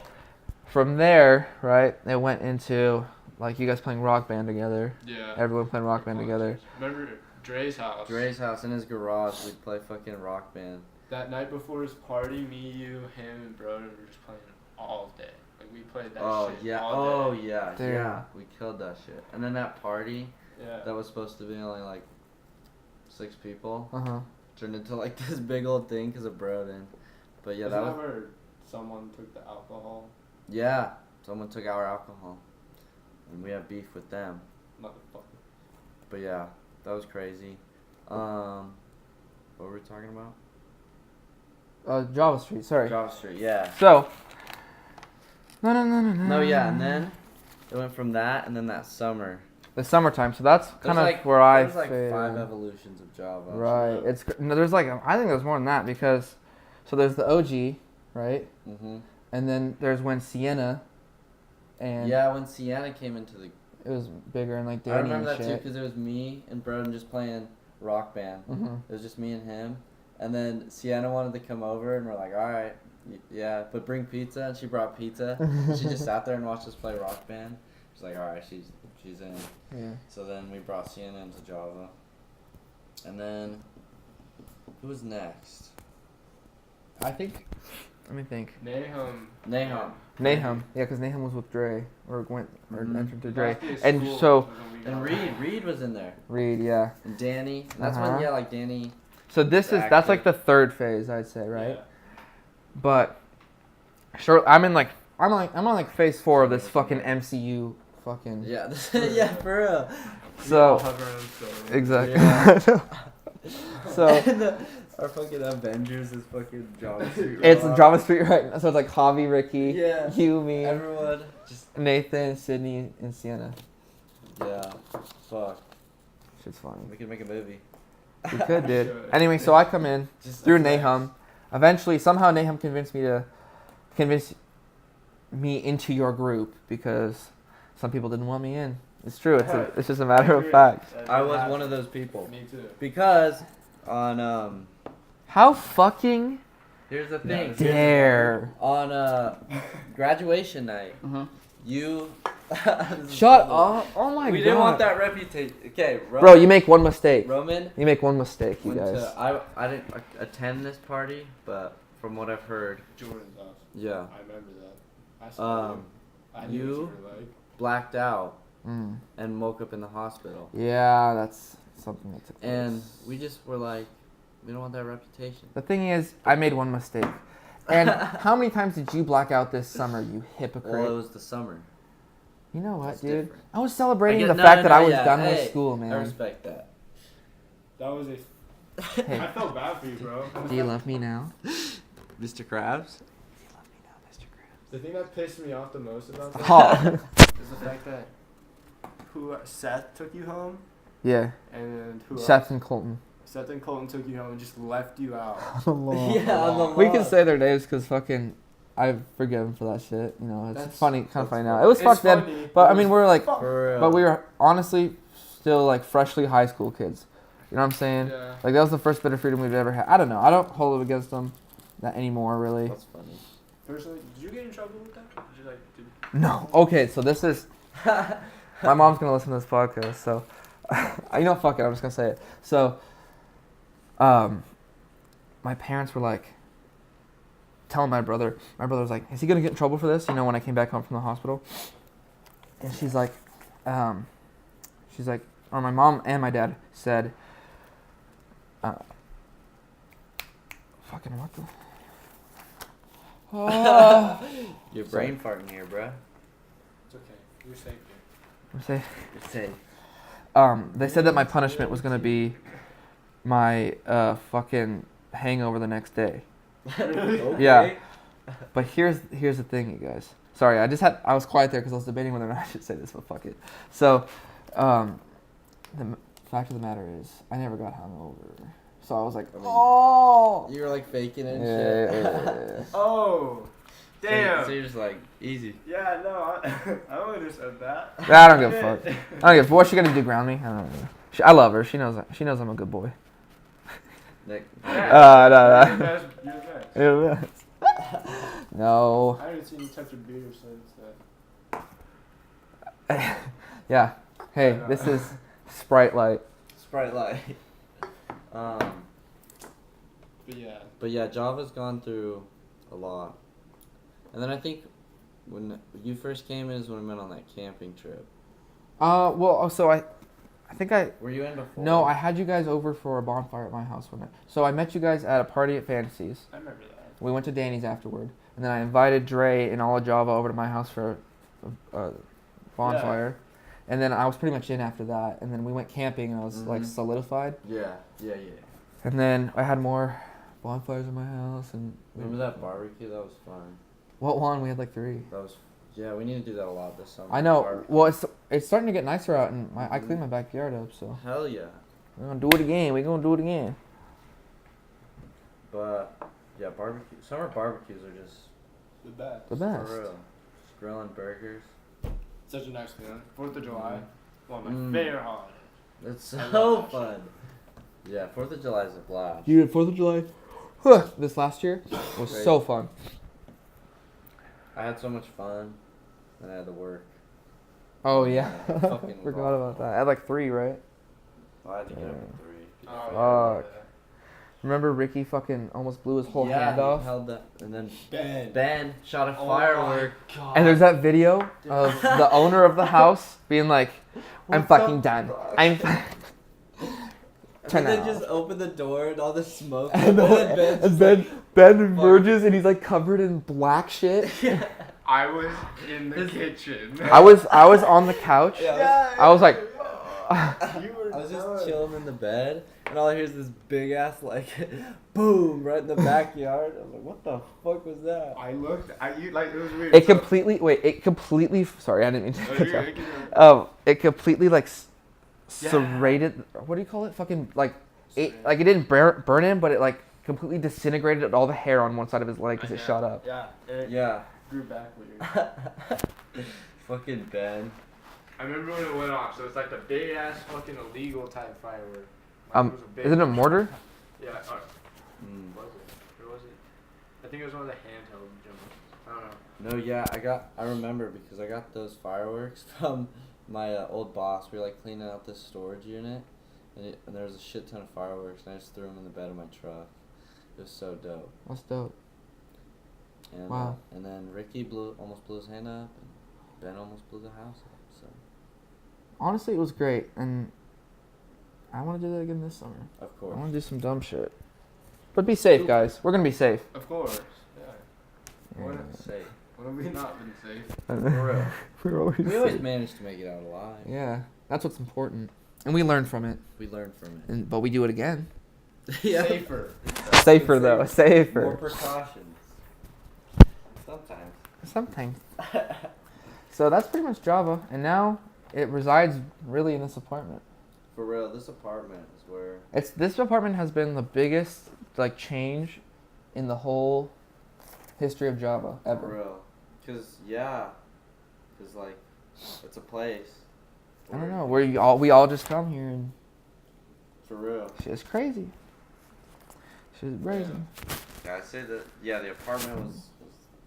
from there, right? It went into like you guys playing Rock Band together. Yeah. Everyone playing Rock Band together. Remember Dre's house? Dre's house in his garage, we'd play fucking Rock Band. That night before his party, me, you, him, and Broden were just playing all day. Like we played that shit Yeah. all Oh day. yeah. Damn. Yeah. We killed that shit. And then that party Yeah. that was supposed to be only like 6 people Uh-huh. turned into like this big old thing because of Broden. But yeah, Isn't that was. where someone took the alcohol? Yeah, someone took our alcohol, and we have beef with them. Motherfucker. But yeah, that was crazy. What were we talking about? Java Street. Sorry. Java Street, yeah. So. No. No, yeah, and then it went from that, and then that summer. The summertime. So that's kind of like, where I. There's like fit 5 in. evolutions of Java. Right. It's no. There's like I think there's more than that because, so there's the OG, right? Mhm. And then there's when Sienna. And Yeah, when Sienna came into the. it was bigger and like Danny I remember and that too shit. because it was me and Broden just playing Rock Band. Mhm. It was just me and him, and then Sienna wanted to come over, and we're like, all right, yeah, but bring pizza, and she brought pizza. She just sat there and watched us play Rock Band. She's like, all right, she's in. Yeah. So then we brought Sienna into Java, and then who was next? I think. Let me think. Nahum. Nahum. Nahum. Yeah, because Nahum was with Dre or went or Mhm. entered to The Dre. last day of And school so was when we And got- Reed was in there, Reed, yeah. and Danny. And that's Uh-huh. when like Danny. So this is that's like the third phase, I'd say, right? Yeah. But sure, I'm on like phase 4 of this fucking MCU fucking. Yeah, yeah, for real. We all So have our own story. exactly. Yeah. So And our fucking Avengers is fucking Java Street. it's Rock. Java Street, right? So it's like Javi, Ricky, Yeah. you, me, Everyone just. Nathan, Sydney, and Sienna. Yeah. Fuck. Shit's funny. We could make a movie. We could, dude. Should. Anyway, so I come in Just through a flex. Nahum. Eventually, somehow Nahum convinced me into your group because some people didn't want me in. It's true. It's just a matter of fact. I was one of those people. Me too. Because on How fucking here's the thing. dare? On graduation night, Mhm. you Shut up! Oh my god. We didn't want that reputation. Okay, Bro, you make one mistake. Roman You make one mistake, you went guys. to I didn't attend this party, but from what I've heard, Jordan's house. yeah, I remember that. I saw you. I knew you- what you were like. blacked out Mm. and woke up in the hospital. Yeah, that's something that took place. And we just were like, we don't want that reputation. The thing is, I made one mistake. And how many times did you black out this summer, you hypocrite? Well, it was the summer. You know what, That's dude? different. I was celebrating I the get- no, fact no, that no, I was yeah, done hey, with school, I man. respect that. That was a. Hey, I felt bad for you, bro. do you love me now? Mr. Krabs? The thing that pissed me off the most about that Oh, is the fact that Seth took you home, yeah. and then who Seth else? and Colton. Seth and Colton took you home and just left you out. Yeah, on the We can lawn. say their names because fucking, I forgive them for that shit. You know, it's That's- funny, kind of that's funny now. funny. It was It's fucked then, funny, but I it mean, was we're like, fuck. For real. but we were honestly still like freshly high school kids. You know what I'm saying? Yeah. Like that was the first bit of freedom we've ever had. I don't know. I don't hold it against them that anymore, really. That's funny. Personally, did you get in trouble with that? Did you like? No. Okay, so this is. My mom's gonna listen to this podcast, so. You know, fuck it. I'm just gonna say it. So, my parents were like telling my brother. My brother was like, "Is he gonna get in trouble for this?" You know, when I came back home from the hospital, and she's like, or my mom and my dad said, fucking what the. Oh. Your brain farting here, bruh. It's okay. You're safe here. I'm safe. You're safe. They said that my punishment was gonna be my fucking hangover the next day. Okay. Yeah. But here's the thing, you guys. Sorry, I was quiet there because I was debating whether or not I should say this, but fuck it. So, the fact of the matter is, I never got hungover. So I was like, I mean, oh. You were like faking it and Yeah, shit. yeah. Oh, damn. So you're just like, easy. Yeah, no, I would have said that. I don't give a fuck. I don't give a fuck. What's she gonna do? Ground me? I don't know. I love her. She knows I'm a good boy. Nick. No. You're the best. No. I haven't seen you touch a beer since that. Yeah. Hey, this is Sprite Light. Sprite Light. But yeah. But yeah, Java's gone through a lot. And then I think when you first came in is when we went on that camping trip. Well, so I think Were you in before? No, I had you guys over for a bonfire at my house one night. So I met you guys at a party at Fantasies. I remember that. We went to Danny's afterward, and then I invited Dre and all of Java over to my house for a bonfire, and then I was pretty much in after that. And then we went camping, and I was like solidified. Yeah. And then I had more bonfires in my house, and Remember that barbecue? That was fun. what one? We had like 3. Yeah, we need to do that a lot this summer. I know. Barbecue. Well, it's starting to get nicer out, and I cleaned my backyard up, so Hell yeah. we're gonna do it again. We're gonna do it again. But yeah, barbecue. Summer barbecues are just The best. The best. for real. Just grilling burgers. Such a nice feeling. 4th of July. One of Mm. my favorite holidays. It's I so love that fun. Yeah, 4th of July is a blast. Dude, 4th of July. This last year was Great. so fun. I had so much fun, and I had to work. Oh yeah, Yeah, fucking forgot about that. I had like 3, right? I had to get up Yeah. at 3. Oh, Fuck. Remember Ricky fucking almost blew his whole yeah, hand he off? held that, and then Ben. Ben shot a Oh firework. my God. And there's that video of the owner of the house being like, "I'm What fucking the done. fuck?" I'm." Turn And then that they just off. opened the door and all the smoke. And then then just Ben emerges and he's like covered in black shit. yeah. I was in the kitchen. I was on the couch. Yeah, I was like, You were I was just done. chilling in the bed, and all I hear is this big ass like, boom, right in the backyard. I was like, what the fuck was that? I looked at you like it was weird. it completely. Sorry, I didn't mean to. Oh, cut you're you good, off. It completely like Yeah. serrated. What do you call it? Fucking like it didn't burn him, but it like completely disintegrated all the hair on one side of his leg because it Yeah. shot up. Yeah. It Yeah. grew back weird. Fucking Ben. I remember when it went off. So it's like the big ass fucking illegal type firework. Like, it was a big Isn't it a mortar? Yeah. Mm. Was it? Or was it? I think it was one of the handheld jumpers. I don't know. No, yeah, I remember because I got those fireworks from my old boss. We were like cleaning out this storage unit, and there was a shit ton of fireworks, and I just threw them in the bed of my truck. It was so dope. That's dope. And, Wow. And then Ricky almost blew his hand up, and Ben almost blew the house up. So Honestly, it was great, and I want to do that again this summer. of I course. want to do some dumb shit. But be safe, guys. We're gonna be safe. Of course. Yeah. What? Safe. When have we not been safe? For real. We're always We always safe. manage to make it out alive. Yeah, that's what's important, and we learn from it. We learn from it. But we do it again. Yeah. Safer. Safer though. More Safer. precautions. Sometimes. Sometimes. So that's pretty much Java, and now it resides really in this apartment. For real, this apartment is where. This apartment has been the biggest like change in the whole history of Java For ever. real. Cause like, it's a place. I don't where- know. We all just come here and For real. shit's crazy. Shit's crazy. Yeah, I'd say that. Yeah, the apartment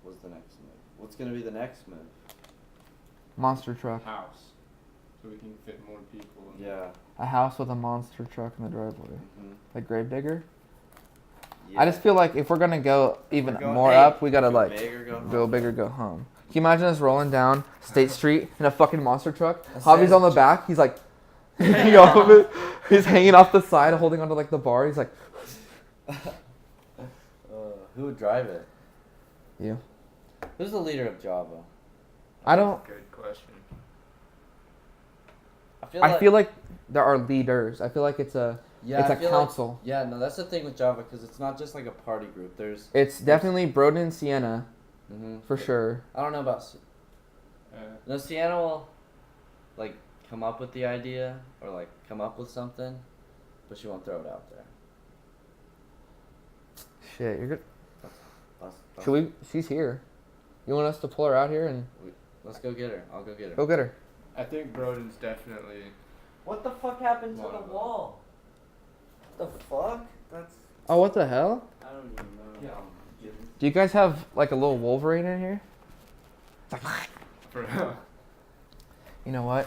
was the next move. What's gonna be the next move? Monster truck. House. so we can fit more people. In. Yeah. A house with a monster truck in the driveway. Mm-hmm. Like Gravedigger. Yeah. I just feel like if we're gonna go even We're going- more hey, up, we gotta go like big or go go home. big or go home. Can you imagine us rolling down State Street in a fucking monster truck? That Javi's says- on the back. He's like, hanging off of it. He's hanging off the side, holding onto like the bar. He's like, Who would drive it? you. Who's the leader of Java? I don't. Good question. I feel like there are leaders. I feel like it's a yeah, I it's a feel council. Like, yeah, no, that's the thing with Java because it's not just like a party group. It's definitely Broden and Sienna for sure. I don't know about. Uh, No, Sienna will, like, come up with the idea or like come up with something, but she won't throw it out there. Shit, you're good. That's- Should we? She's here. You want us to pull her out here and Let's go get her. I'll go get her. go get her? I think Broden's definitely. What the fuck happened to One the of them. wall? What the fuck? That's. Oh, what the hell? I don't even know. Yeah. Do you guys have like a little Wolverine in here? For You know what?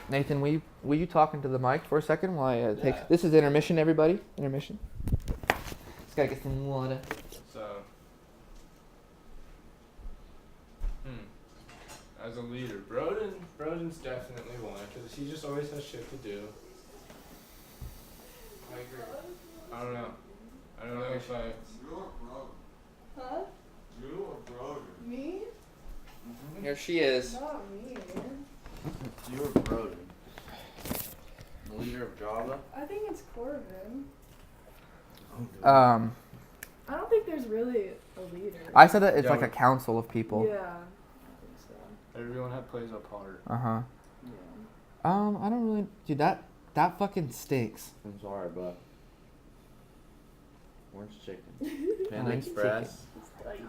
Nathan, will you talk into the mic for a second while I take? Yeah. This is intermission, everybody. Intermission. Just gotta get some water. so. As a leader, Broden's definitely one because he just always has shit to do. I agree. I don't know if I. Huh? You or brother? Me? Here she is. Not me. You were Broden. The leader of Java? I think it's Corbin. I I don't think there's really a leader. said that it's Yeah, like a we- council of people. Yeah. I think so. Everyone plays a part. Uh huh. Yeah. I don't really. Dude, that fucking stinks. I'm sorry, but. Orange chicken. Panda Orange Express. It's like,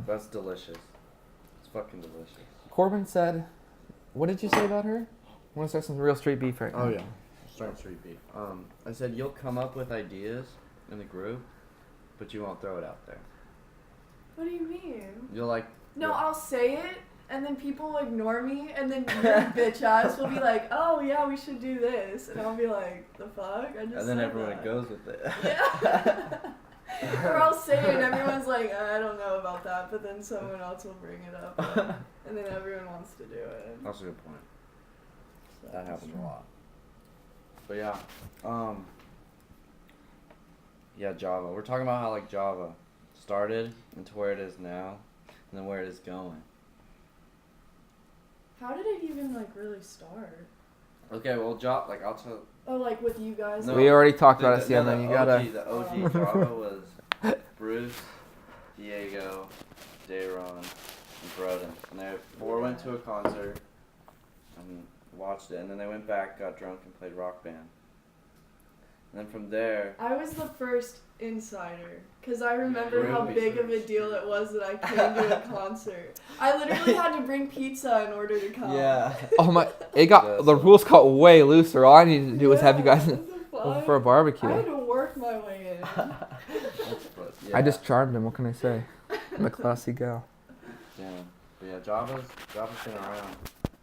That's delicious. It's fucking delicious. Corbin said, "What did you say about her? I want to start some real street beef right now." Oh yeah. Starting street beef. I said you'll come up with ideas in the group, but you won't throw it out there. what do you mean? You'll like. No, yeah. I'll say it, and then people will ignore me, and then your bitch ass will be like, "Oh yeah, we should do this," and I'll be like, "The fuck?" I just And then said everyone that. goes with it. Yeah. Or I'll say it, and everyone's like, "I don't know about that," but then someone else will bring it up, and then everyone wants to do it. That's a good point. So. That happens a lot. But yeah, yeah, Java. We're talking about how like Java started into where it is now, and then where it is going. How did it even like really start? Okay, well, Java, like I'll tell. Oh, like with you guys? No. We already talked The- about it, the- Sienna. no, You the gotta. OG, the OG Java was Bruce, Diego, Dayron, and Broden. And they four went to a concert and watched it, and then they went back, got drunk, and played Rock Band. And then from there, I was the first insider, because I remember how Really big of a first. deal it was that I came to a concert. I literally had to bring pizza in order to come. Oh my! It got the rules got way looser. All I needed to do was have you guys what the over fuck? for a barbecue. I had to work my way in. yeah. I just charmed him. What can I say? I'm a classy gal. Yeah, but yeah, Java's been around,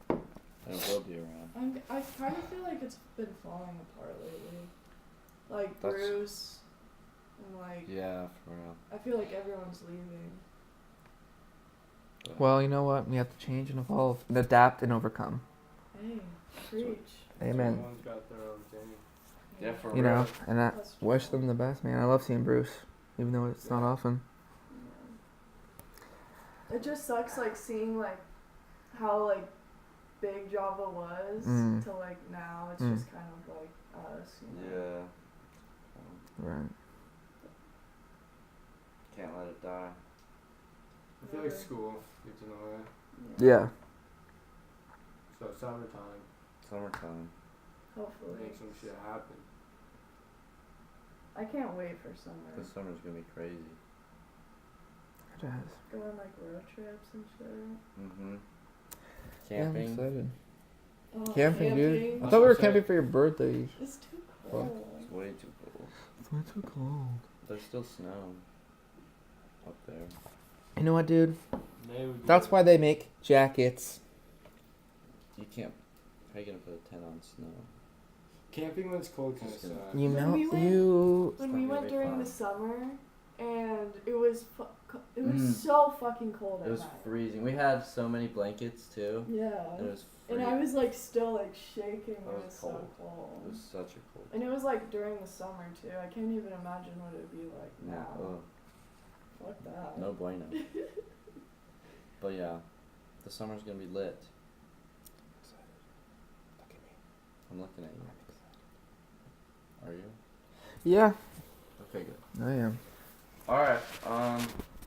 and it will be around. I kind of feel like it's been falling apart lately. Like That's- Bruce, and like Yeah, for real. I feel like everyone's leaving. But- Well, you know what? We have to change and evolve, and adapt and overcome. Hey, preach. Amen. Everyone's got their own thing. Yeah, for You real. know, and I That's true. wish them the best, man. I love seeing Bruce, even though it's not often. Yeah. It just sucks like seeing like how like big Java was Mm. to like now it's Mm. just kind of like us. You know? Yeah. Right. Can't let it die. I feel like school gets in the way. Yeah. So summertime, Summertime. Hopefully. make some shit happen. I can't wait for summer. This summer's gonna be crazy. It does. Go on like road trips and shit. Mm-hmm. Yeah, I'm Camping. excited. Oh, Camping, dude. I That's thought we what were I'm camping saying. for your birthday. It's too Well, cold. It's way too cold. It's way too cold. There's still snow up there. You know what, dude? May would be That's why they make jackets. You can't. How are you gonna put a tent on snow? Camping when it's cold kind of sucks. You When know, we went- you. When It's we not gonna went be during fun. the summer, and it was Mm. so fucking cold It at was night. freezing. We had so many blankets too. Yeah. And it was And freezing. I was like still like shaking. It was was so cold. cold. It was such a cold. And it was like during the summer too. I can't even imagine what it would be like now. Oh, Fuck that. no bueno. But yeah, the summer's gonna be lit. I'm looking at you. Are you? Yeah, Okay, good. I am. All right.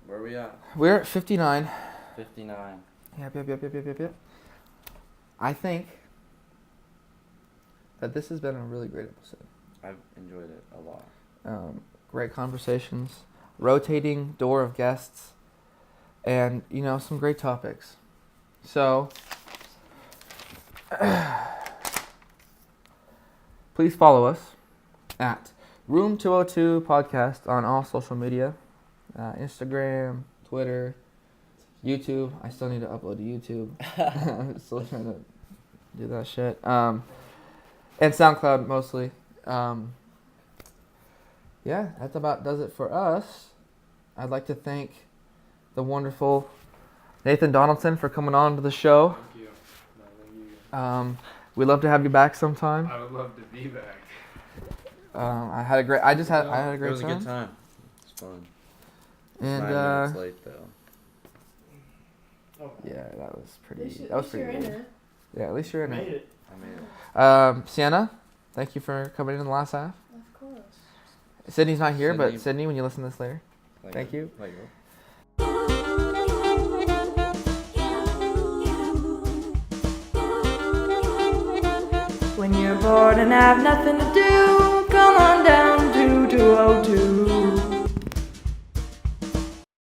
Where are we at? We're at 59. 59. Yep. I think that this has been a really great episode. I've enjoyed it a lot. Great conversations, rotating door of guests, and some great topics. So please follow us at Room202 Podcast on all social media, Instagram, Twitter, YouTube. I still need to upload to YouTube. I'm still trying to do that shit. And SoundCloud mostly. Yeah, that about does it for us. I'd like to thank the wonderful Nathan Donaldson for coming on to the show. Thank you. No, thank you. We'd love to have you back sometime. I would love to be back. I had a great It time. was a good time. It's fun. And 9 minutes late though. Oh, yeah, that was At pretty. least That was you're pretty in good. it. Yeah, at least you're in made it. it. I mean, Sienna, thank you for coming in the last half. Of course. Sydney's not here, but Sydney. Sydney, when you listen to this later, like Thank you. Like When you're bored and have nothing to do, come on down to 202.